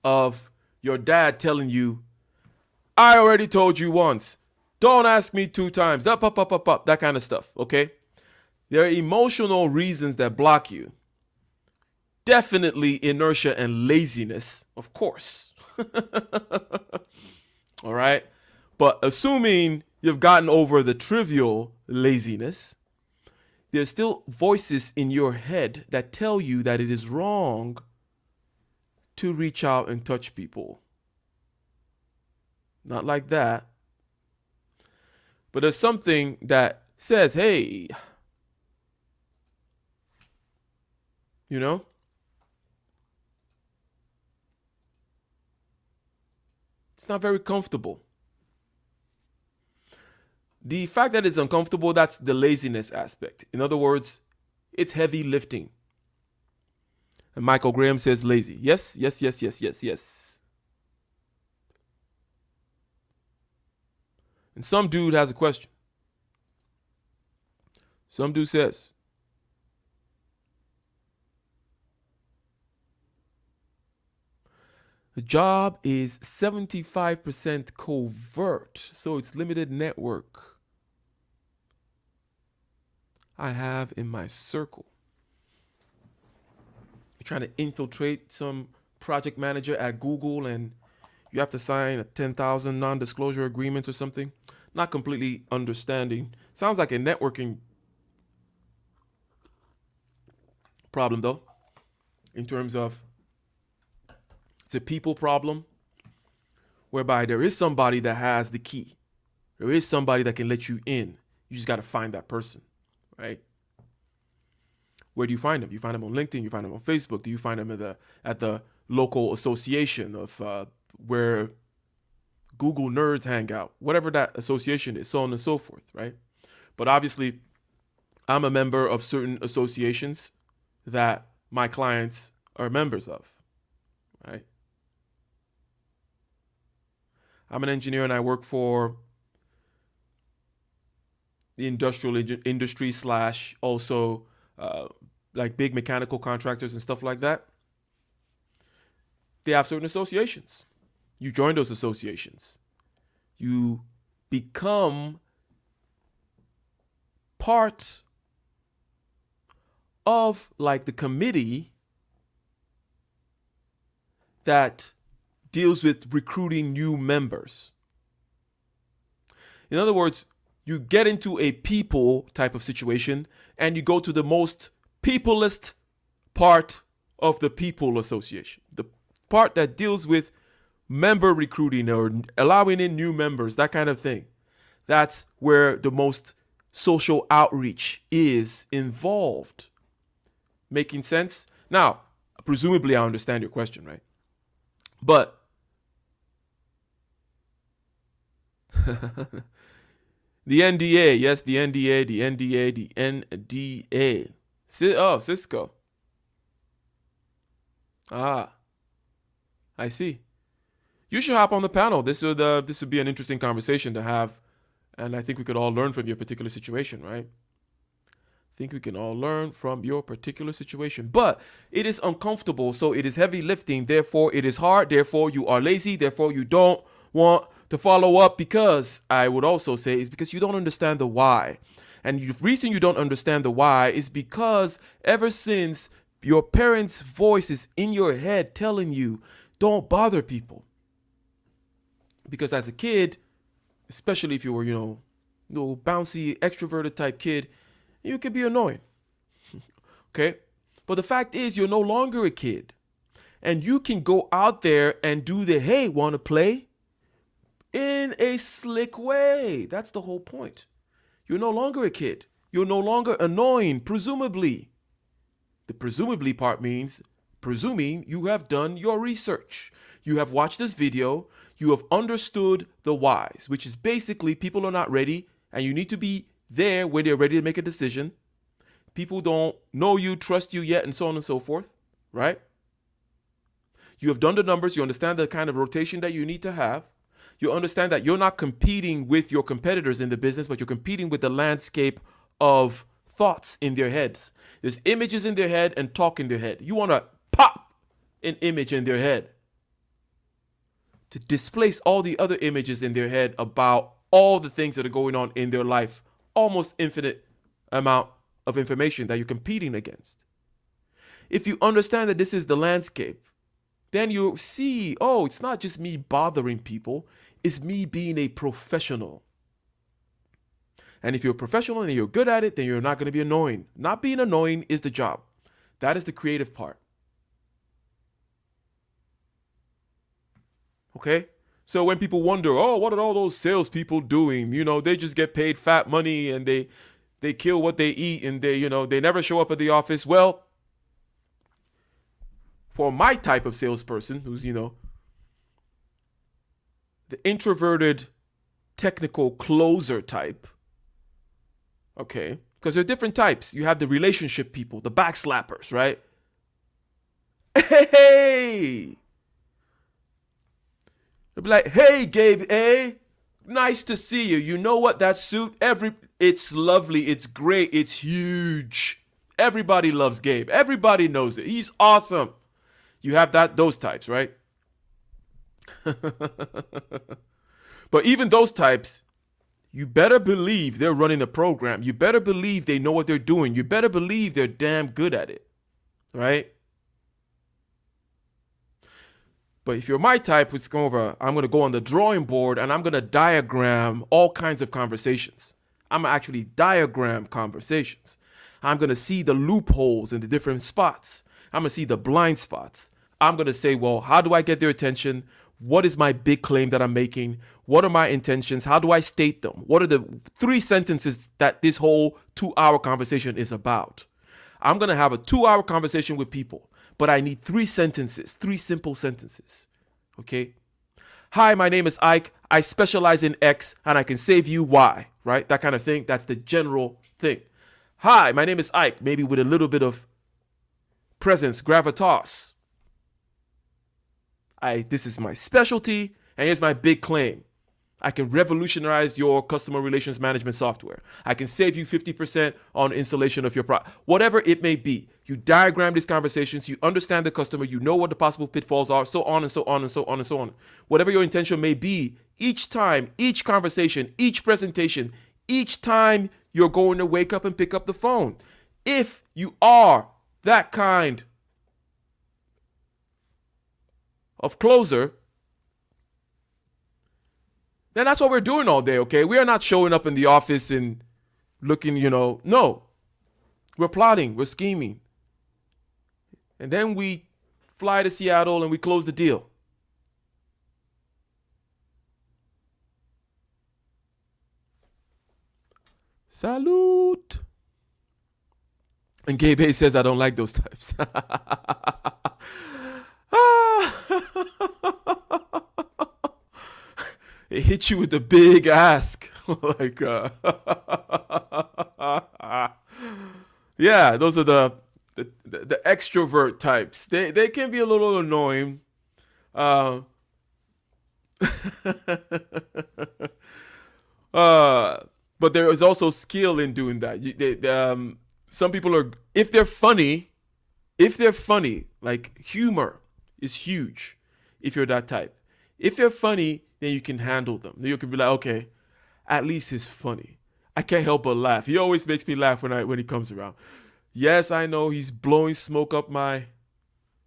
Of your dad telling you, I already told you once. Don't ask me 2 times. Up, that kind of stuff, okay? There are emotional reasons that block you. Definitely inertia and laziness, of course. All right? But assuming you've gotten over the trivial laziness, there's still voices in your head that tell you that it is wrong to reach out and touch people. Not like that. But there's something that says, hey, you know, it's not very comfortable. The fact that it's uncomfortable, that's the laziness aspect. In other words, it's heavy lifting. And Michael Graham says lazy. Yes. And some dude has a question. Some dude says, the job is 75% covert, so it's limited network I have in my circle. You're trying to infiltrate some project manager at Google and you have to sign a 10,000 non-disclosure agreements or something. Not completely understanding. Sounds like a networking problem though, in terms of it's a people problem whereby there is somebody that has the key. There is somebody that can let you in. You just got to find that person, right? Where do you find them? You find them on LinkedIn. You find them on Facebook. Do you find them at the local association of where Google nerds hang out? Whatever that association is, so on and so forth, right? But obviously, I'm a member of certain associations that my clients are members of, right? I'm an engineer and I work for the industrial industry / also like big mechanical contractors and stuff like that. They have certain associations. You join those associations. You become part of like the committee that deals with recruiting new members. In other words, you get into a people type of situation and you go to the most peopleist part of the people association, the part that deals with member recruiting or allowing in new members, that kind of thing. That's where the most social outreach is involved. Making sense? Now, presumably I understand your question, right? But the NDA, yes, the NDA, the NDA, the NDA. Oh, Cisco. Ah, I see. You should hop on the panel. This would be an interesting conversation to have, and I think we could all learn from your particular situation, right? I think we can all learn from your particular situation. But it is uncomfortable, so it is heavy lifting. Therefore, it is hard. Therefore, you are lazy. Therefore, you don't want to follow up, because I would also say is because you don't understand the why. And the reason you don't understand the why is because ever since your parents' voice is in your head telling you, don't bother people. Because as a kid, especially if you were, little bouncy, extroverted type kid, you could be annoying. Okay? But the fact is, you're no longer a kid. And you can go out there and do the, hey, want to play? In a slick way. That's the whole point. You're no longer a kid. You're no longer annoying, presumably. The presumably part means presuming you have done your research. You have watched this video. You have understood the whys, which is basically people are not ready and you need to be there when they're ready to make a decision. People don't know you, trust you yet, and so on and so forth, right? You have done the numbers. You understand the kind of rotation that you need to have. You understand that you're not competing with your competitors in the business, but you're competing with the landscape of thoughts in their heads. There's images in their head and talk in their head. You want to pop an image in their head to displace all the other images in their head about all the things that are going on in their life. Almost infinite amount of information that you're competing against. If you understand that this is the landscape, then you see, oh, it's not just me bothering people. It's me being a professional. And if you're a professional and you're good at it, then you're not going to be annoying. Not being annoying is the job. That is the creative part. Okay? So when people wonder, oh, what are all those salespeople doing? They just get paid fat money and they kill what they eat and they never show up at the office. Well, for my type of salesperson who's, the introverted technical closer type, okay, because there are different types. You have the relationship people, the backslappers, right? Hey! They'll be like, hey, Gabe, nice to see you. You know what? That suit, it's lovely. It's great. It's huge. Everybody loves Gabe. Everybody knows it. He's awesome. You have those types, right? But even those types, you better believe they're running a program. You better believe they know what they're doing. You better believe they're damn good at it, right? But if you're my type, I'm going to go on the drawing board and I'm going to diagram all kinds of conversations. I'm going to actually diagram conversations. I'm going to see the loopholes in the different spots. I'm going to see the blind spots. I'm going to say, well, how do I get their attention? What is my big claim that I'm making? What are my intentions? How do I state them? What are the 3 sentences that this whole 2-hour conversation is about? I'm going to have a 2-hour conversation with people, but I need 3 sentences, 3 simple sentences. Okay? Hi, my name is Ike. I specialize in X and I can save you Y, right? That kind of thing. That's the general thing. Hi, my name is Ike, maybe with a little bit of presence, gravitas. This is my specialty, and here's my big claim. I can revolutionize your customer relations management software. I can save you 50% on installation of your product. Whatever it may be, you diagram these conversations, you understand the customer, you know what the possible pitfalls are, so on and so on and so on and so on. Whatever your intention may be, each time, each conversation, each presentation, each time you're going to wake up and pick up the phone. If you are that kind of closer, then that's what we're doing all day, okay? We are not showing up in the office and looking, no. We're plotting, we're scheming. And then we fly to Seattle and we close the deal. Salute. And Gabe Hayes says, I don't like those types. It hit you with a big ask. Like, yeah, those are the extrovert types. They can be a little annoying. But there is also skill in doing that. Some people are, if they're funny, like humor is huge. If you're that type, if they're funny, then you can handle them. You can be like, okay, at least he's funny. I can't help but laugh. He always makes me laugh when he comes around. Yes, I know he's blowing smoke up my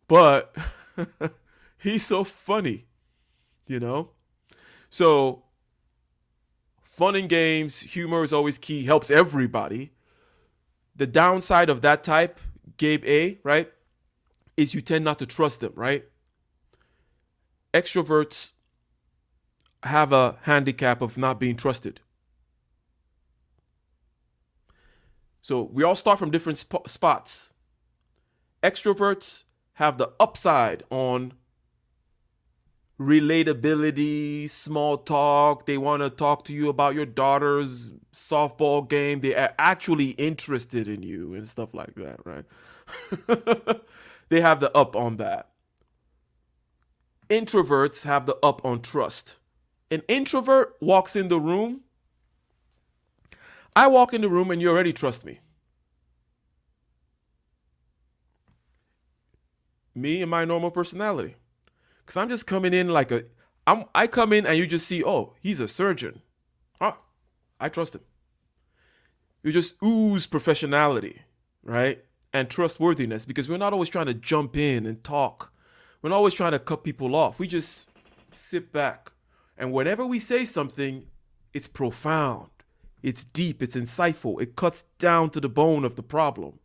butt. He's so funny, So fun and games, humor is always key, helps everybody. The downside of that type, Gabe A, right, is you tend not to trust them, right? Extroverts have a handicap of not being trusted. So we all start from different spots. Extroverts have the upside on relatability, small talk. They want to talk to you about your daughter's softball game. They are actually interested in you and stuff like that, right? They have the up on that. Introverts have the up on trust. An introvert walks in the room. I walk in the room and you already trust me. Me and my normal personality. Because I'm just coming in like I come in and you just see, oh, he's a surgeon. Oh, I trust him. You just ooze professionality, right? And trustworthiness, because we're not always trying to jump in and talk. We're not always trying to cut people off. We just sit back. And whenever we say something, it's profound. It's deep. It's insightful. It cuts down to the bone of the problem.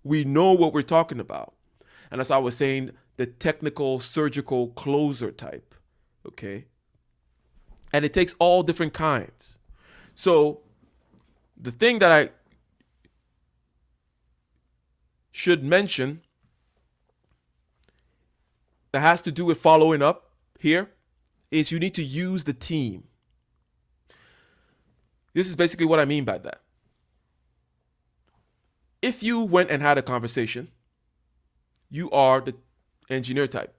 We know what we're talking about. And as I was saying, the technical, surgical closer type. Okay? And it takes all different kinds. So the thing that I should mention that has to do with following up here is you need to use the team. This is basically what I mean by that. If you went and had a conversation, you are the engineer type.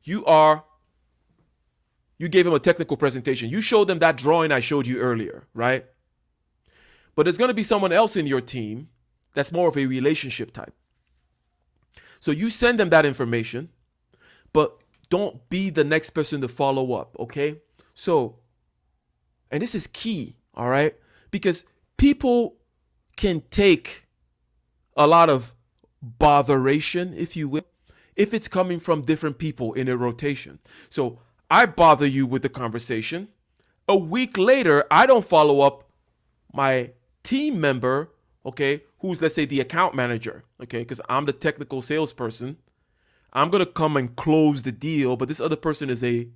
You gave him a technical presentation. You showed them that drawing I showed you earlier, right? But there's going to be someone else in your team that's more of a relationship type. So you send them that information, but don't be the next person to follow up, okay? So, and this is key, all right? Because people can take a lot of botheration, if you will, if it's coming from different people in a rotation. So I bother you with the conversation. A week later, I don't follow up my team member, okay, who's, let's say, the account manager, okay, because I'm the technical salesperson. I'm going to come and close the deal, but this other person is a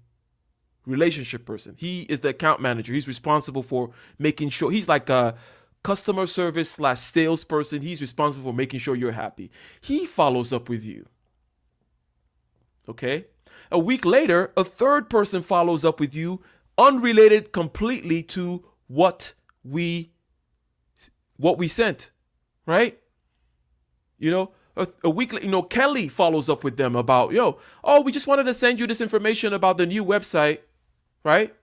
relationship person. He is the account manager. He's responsible for making sure, he's like a customer service / salesperson. He's responsible for making sure you're happy. He follows up with you. Okay? A week later, a third person follows up with you, unrelated completely to what we sent, right? A week later, Kelly follows up with them about, we just wanted to send you this information about the new website, right?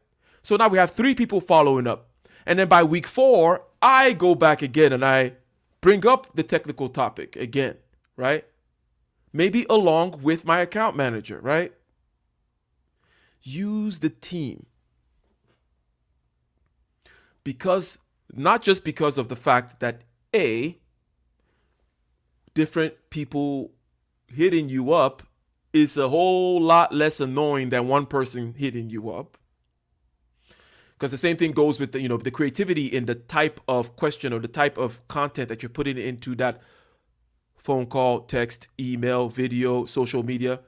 So now we have 3 people following up. And then by week 4, I go back again and I bring up the technical topic again, right? Maybe along with my account manager, right? Use the team. Not just because of the fact that A, different people hitting you up is a whole lot less annoying than one person hitting you up. Because the same thing goes with the creativity in the type of question or the type of content that you're putting into that phone call, text, email, video, social media.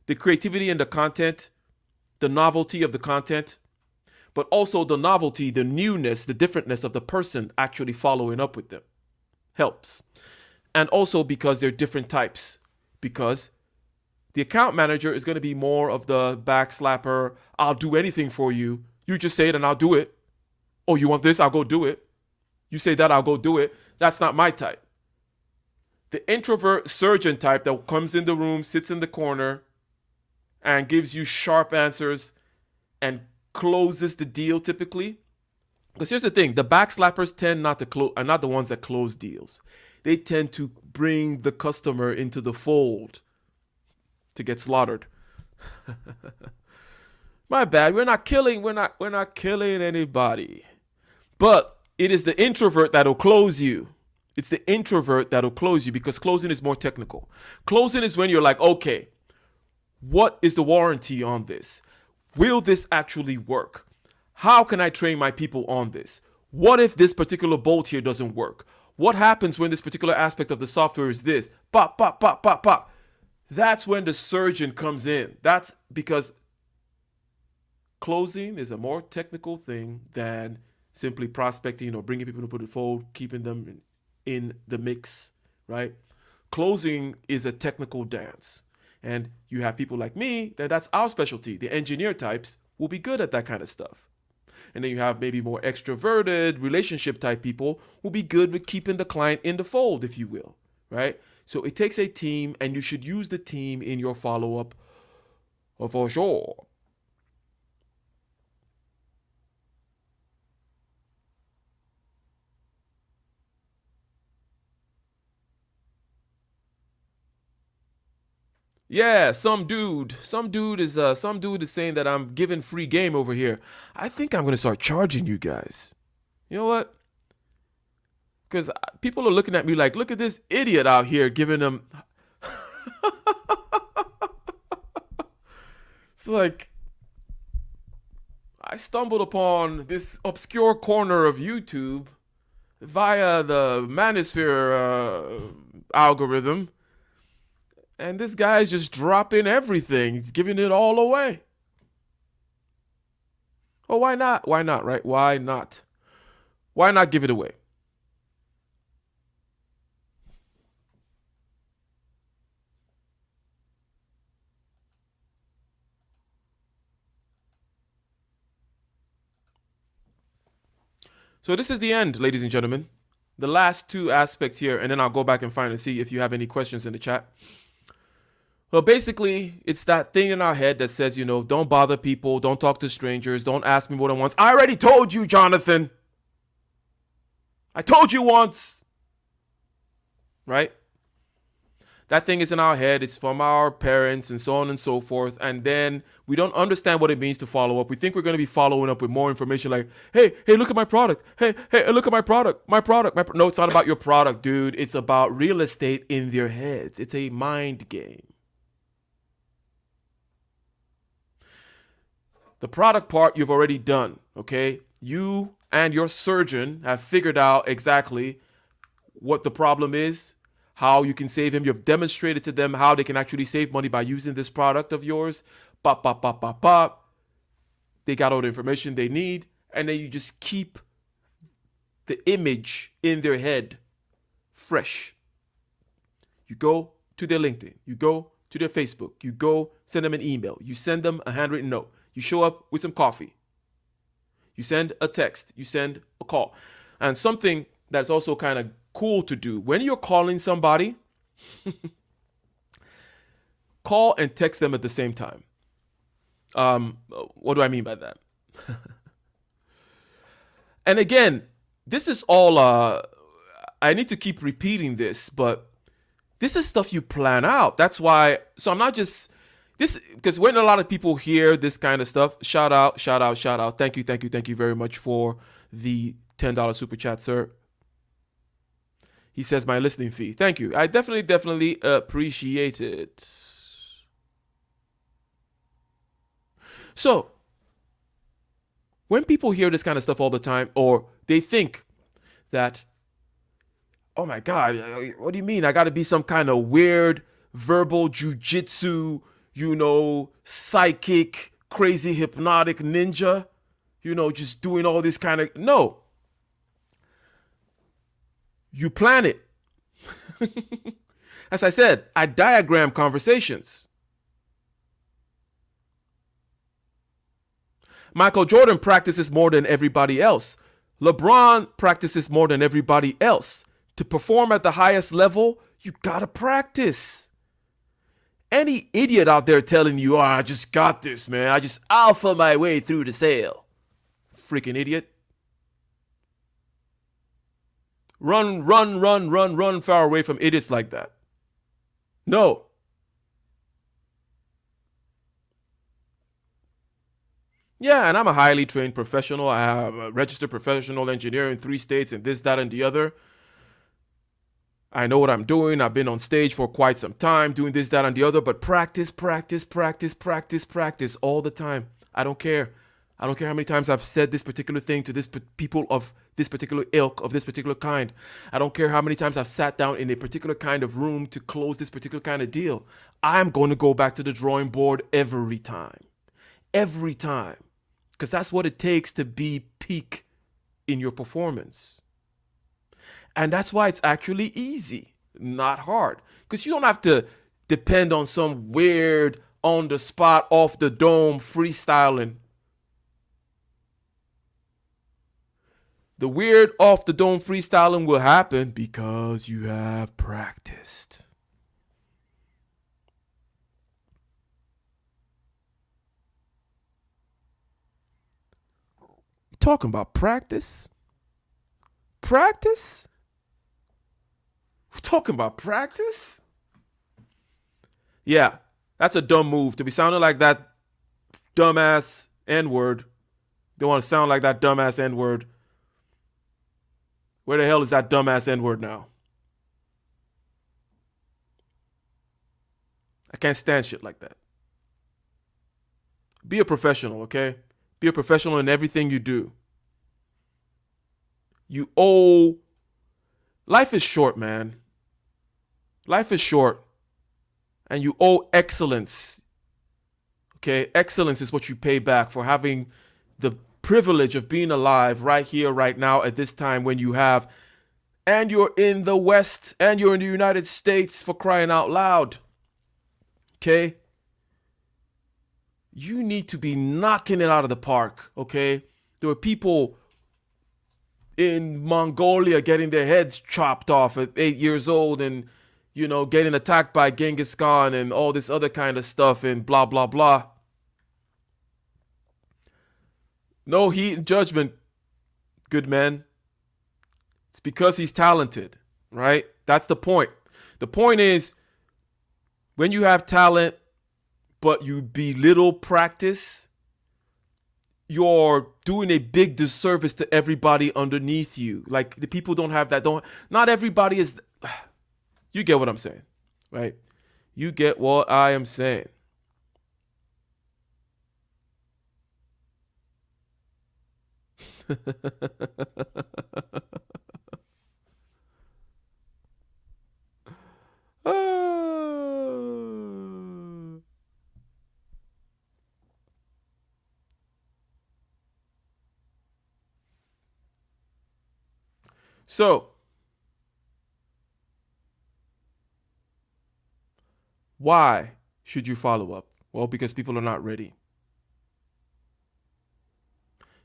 The creativity in the content, the novelty of the content, but also the novelty, the newness, the differentness of the person actually following up with them helps. And also because they're different types. Because the account manager is going to be more of the backslapper, I'll do anything for you. You just say it and I'll do it. Oh, you want this? I'll go do it. You say that, I'll go do it. That's not my type. The introvert surgeon type that comes in the room, sits in the corner, and gives you sharp answers and closes the deal typically. Because here's the thing, the backslappers tend not to close, are not the ones that close deals. They tend to bring the customer into the fold to get slaughtered. My bad. We're not killing anybody. But it is the introvert that'll close you. It's the introvert that'll close you because closing is more technical. Closing is when you're like, okay, what is the warranty on this? Will this actually work? How can I train my people on this? What if this particular bolt here doesn't work? What happens when this particular aspect of the software is this? Pop, pop, pop, pop, pop. That's when the surgeon comes in. That's because closing is a more technical thing than simply prospecting or bringing people to put it forward, keeping them in the mix, right? Closing is a technical dance. And you have people like me, that's our specialty. The engineer types will be good at that kind of stuff. And then you have maybe more extroverted relationship type people who will be good with keeping the client in the fold, if you will, right? So it takes a team, and you should use the team in your follow-up for sure. Yeah, some dude is saying that I'm giving free game over here. I think I'm gonna start charging you guys. You know what? Because people are looking at me like, look at this idiot out here giving them. It's like I stumbled upon this obscure corner of YouTube via the Manosphere algorithm. And this guy's just dropping everything. He's giving it all away. Oh, why not? Why not, right? Why not? Why not give it away? So this is the end, ladies and gentlemen. The last two aspects here, and then I'll go back and find and see if you have any questions in the chat. Well, basically, it's that thing in our head that says, don't bother people, don't talk to strangers, don't ask me more than once. I already told you, Jonathan. I told you once. Right? That thing is in our head. It's from our parents and so on and so forth. And then we don't understand what it means to follow up. We think we're going to be following up with more information like, hey, look at my product. Hey, look at my product. No, it's not about your product, dude. It's about real estate in their heads. It's a mind game. The product part you've already done, okay? You and your surgeon have figured out exactly what the problem is, how you can save him. You've demonstrated to them how they can actually save money by using this product of yours. Pop, pop, pop, pop, pop. They got all the information they need, and then you just keep the image in their head fresh. You go to their LinkedIn. You go to their Facebook. You go send them an email. You send them a handwritten note. You show up with some coffee. You send a text. You send a call. And something that's also kind of cool to do, when you're calling somebody, call and text them at the same time. What do I mean by that? And again, this is all, I need to keep repeating this, but this is stuff you plan out. That's why, so I'm not just, this, because when a lot of people hear this kind of stuff, shout out. Thank you very much for the $10 super chat, sir. He says my listening fee. Thank you. I definitely appreciate it. So, when people hear this kind of stuff all the time, or they think that, oh my God, what do you mean? I got to be some kind of weird verbal jujitsu, psychic, crazy hypnotic ninja, just doing all this kind of. No. You plan it. As I said, I diagram conversations. Michael Jordan practices more than everybody else. LeBron practices more than everybody else. To perform at the highest level, you gotta practice. Any idiot out there telling you, I just got this, man. I just alpha my way through the sale. Freaking idiot. Run far away from idiots like that. No. Yeah, and I'm a highly trained professional. I have a registered professional engineer in 3 states and this, that, and the other. I know what I'm doing. I've been on stage for quite some time doing this, that, and the other, but practice all the time. I don't care. I don't care how many times I've said this particular thing to this people of this particular ilk, of this particular kind. I don't care how many times I've sat down in a particular kind of room to close this particular kind of deal. I'm going to go back to the drawing board every time. Every time. Because that's what it takes to be peak in your performance. And that's why it's actually easy, not hard. Because you don't have to depend on some weird, on the spot, off the dome, freestyling. The weird, off the dome freestyling will happen because you have practiced. Talking about practice? Practice? We're talking about practice? Yeah, that's a dumb move to be sounding like that dumbass N-word. They want to sound like that dumbass N-word. Where the hell is that dumbass N-word now? I can't stand shit like that. Be a professional, okay? Be a professional in everything you do. You owe. Life is short, man. Life is short. And you owe excellence. Okay? Excellence is what you pay back for having the privilege of being alive right here, right now, at this time when you have. And you're in the West and you're in the United States, for crying out loud. Okay? You need to be knocking it out of the park, okay? There were people in Mongolia getting their heads chopped off at 8 years old and, getting attacked by Genghis Khan and all this other kind of stuff and blah, blah, blah. No heat and judgment, good man. It's because he's talented, right? That's the point. The point is, when you have talent, but you belittle practice, you're doing a big disservice to everybody underneath you. Like, the people don't have that. Not everybody is. You get what I'm saying, right? You get what I am saying. So, why should you follow up? Well, because people are not ready.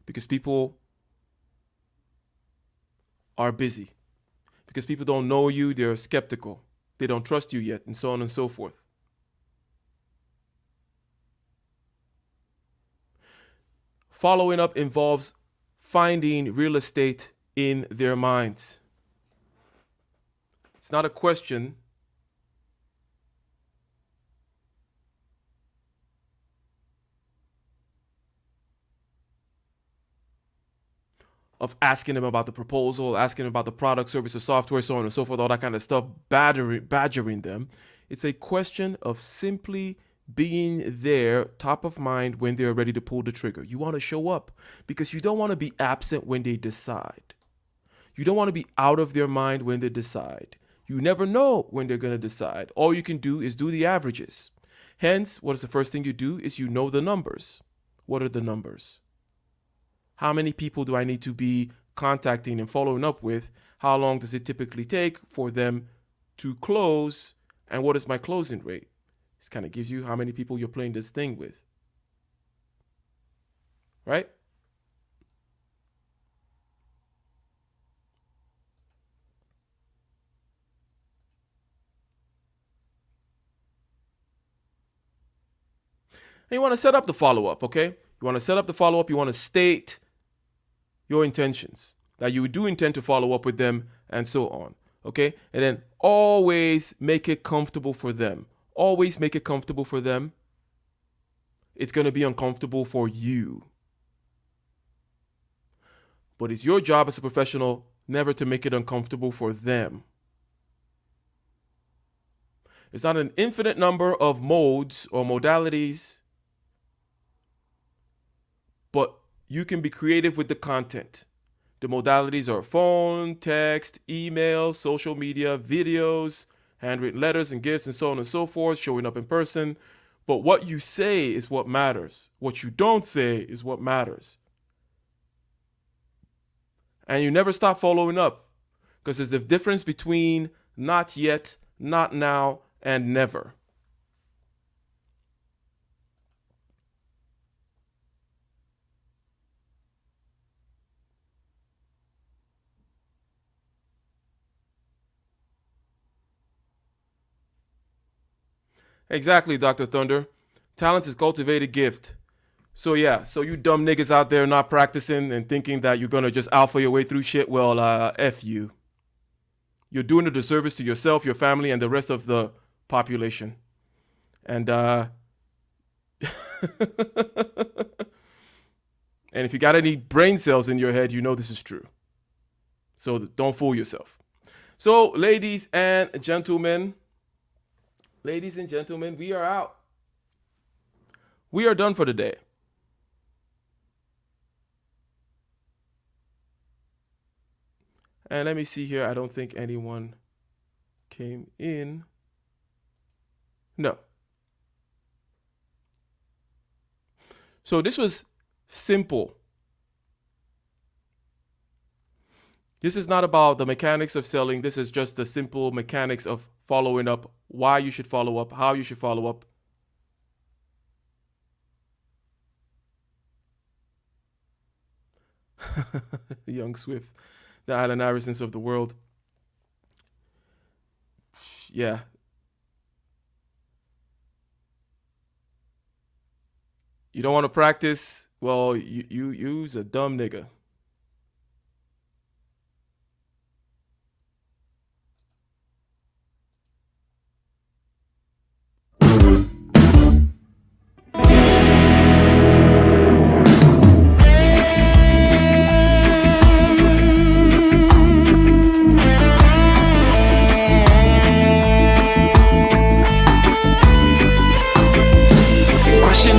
Because people are busy. Because people don't know you, they're skeptical. They don't trust you yet, and so on and so forth. Following up involves finding real estate in their minds. It's not a question. of asking them about the proposal, asking them about the product, service, or software, so on and so forth, all that kind of stuff, badgering them. It's a question of simply being there, top of mind, when they're ready to pull the trigger. You want to show up because you don't want to be absent when they decide. You don't want to be out of their mind when they decide. You never know when they're going to decide. All you can do is do the averages. Hence, what is the first thing you do is you know the numbers. What are the numbers? How many people do I need to be contacting and following up with? How long does it typically take for them to close? And what is my closing rate? This kind of gives you how many people you're playing this thing with. Right? And you want to set up the follow-up, okay? You want to set up the follow-up. You want to state your intentions, that you do intend to follow up with them and so on, okay? And then always make it comfortable for them. Always make it comfortable for them. It's going to be uncomfortable for you. But it's your job as a professional never to make it uncomfortable for them. It's not an infinite number of modes or modalities, but you can be creative with the content. The modalities are phone, text, email, social media, videos, handwritten letters and gifts, and so on and so forth, showing up in person. But what you say is what matters. What you don't say is what matters. And you never stop following up, because there's the difference between not yet, not now, and never. Exactly, Dr. Thunder. Talent is cultivated gift. So yeah, so you dumb niggas out there not practicing and thinking that you're going to just alpha your way through shit, well, F you. You're doing a disservice to yourself, your family, and the rest of the population. And and if you got any brain cells in your head, you know this is true. So don't fool yourself. So ladies and gentlemen, we are out. We are done for the day. And let me see here. I don't think anyone came in. No. So this was simple. This is not about the mechanics of selling. This is just the simple mechanics of following up, why you should follow up, how you should follow up. Young Swift, the Allen Iversons of the world. Yeah. You don't want to practice? Well, you use a dumb nigga.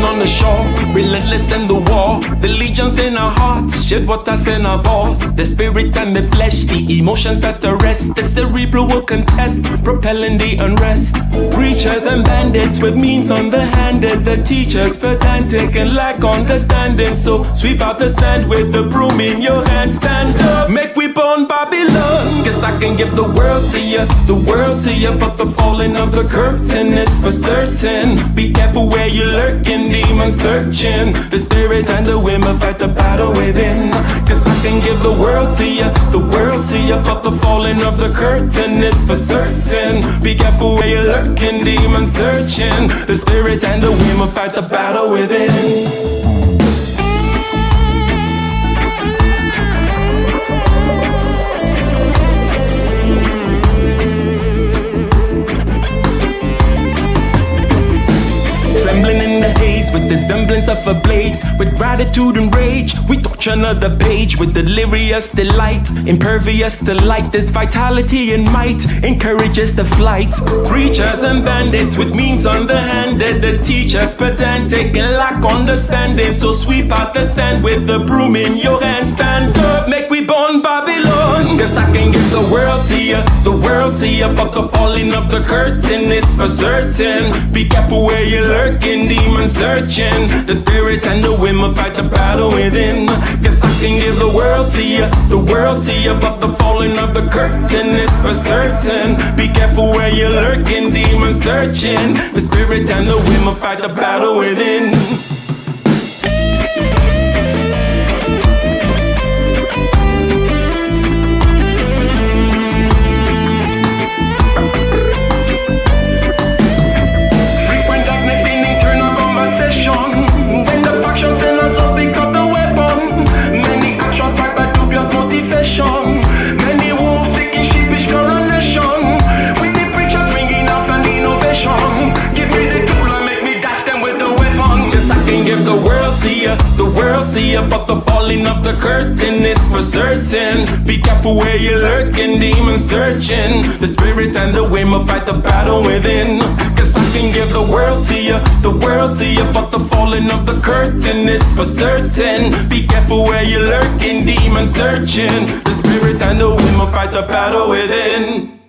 On the shore, relentless in the war, the legions in our hearts, shed waters in our voice, the spirit and the flesh, the emotions that arrest, the cerebral will contest, propelling the unrest. Preachers and bandits with means underhanded, the teachers pedantic and lack understanding. So sweep out the sand with the broom in your hand, stand up, make we burn Babylon. Guess I can give the world to you, but the falling of the curtain is for certain. Be careful where you lurking, demons searching. The spirit and the women fight the battle within. Cause I can give the world to you, but the falling of the curtain is for certain. Be careful where you lurking, demons searching. The spirit and the women fight the battle within. Trembling in the haze with the semblance of a blaze. With gratitude and rage, we touch another page with delirious delight. Impervious to light, this vitality and might encourages the flight. Preachers and bandits with means underhanded, the teachers pedantic and lack understanding. So sweep out the sand with the broom in your hand. Stand up, make we born Babylon. Cause I can give the world to you, the world to you. But the falling of the curtain is for certain. Be careful where you're lurking, demon searching. The spirit and the women fight the battle within. Cause I can give the world to you, the world to you. But the falling of the curtain is for certain. Be careful where you're lurking, demon searching. The spirit and the women fight the battle within. The world to you, but the falling of the curtain is for certain. Be careful where you're lurking, demon searching. The spirit and the women fight the battle within. Cause I can give the world to you, the world to you, but the falling of the curtain is for certain. Be careful where you're lurking, demon searching. The spirit and the women fight the battle within.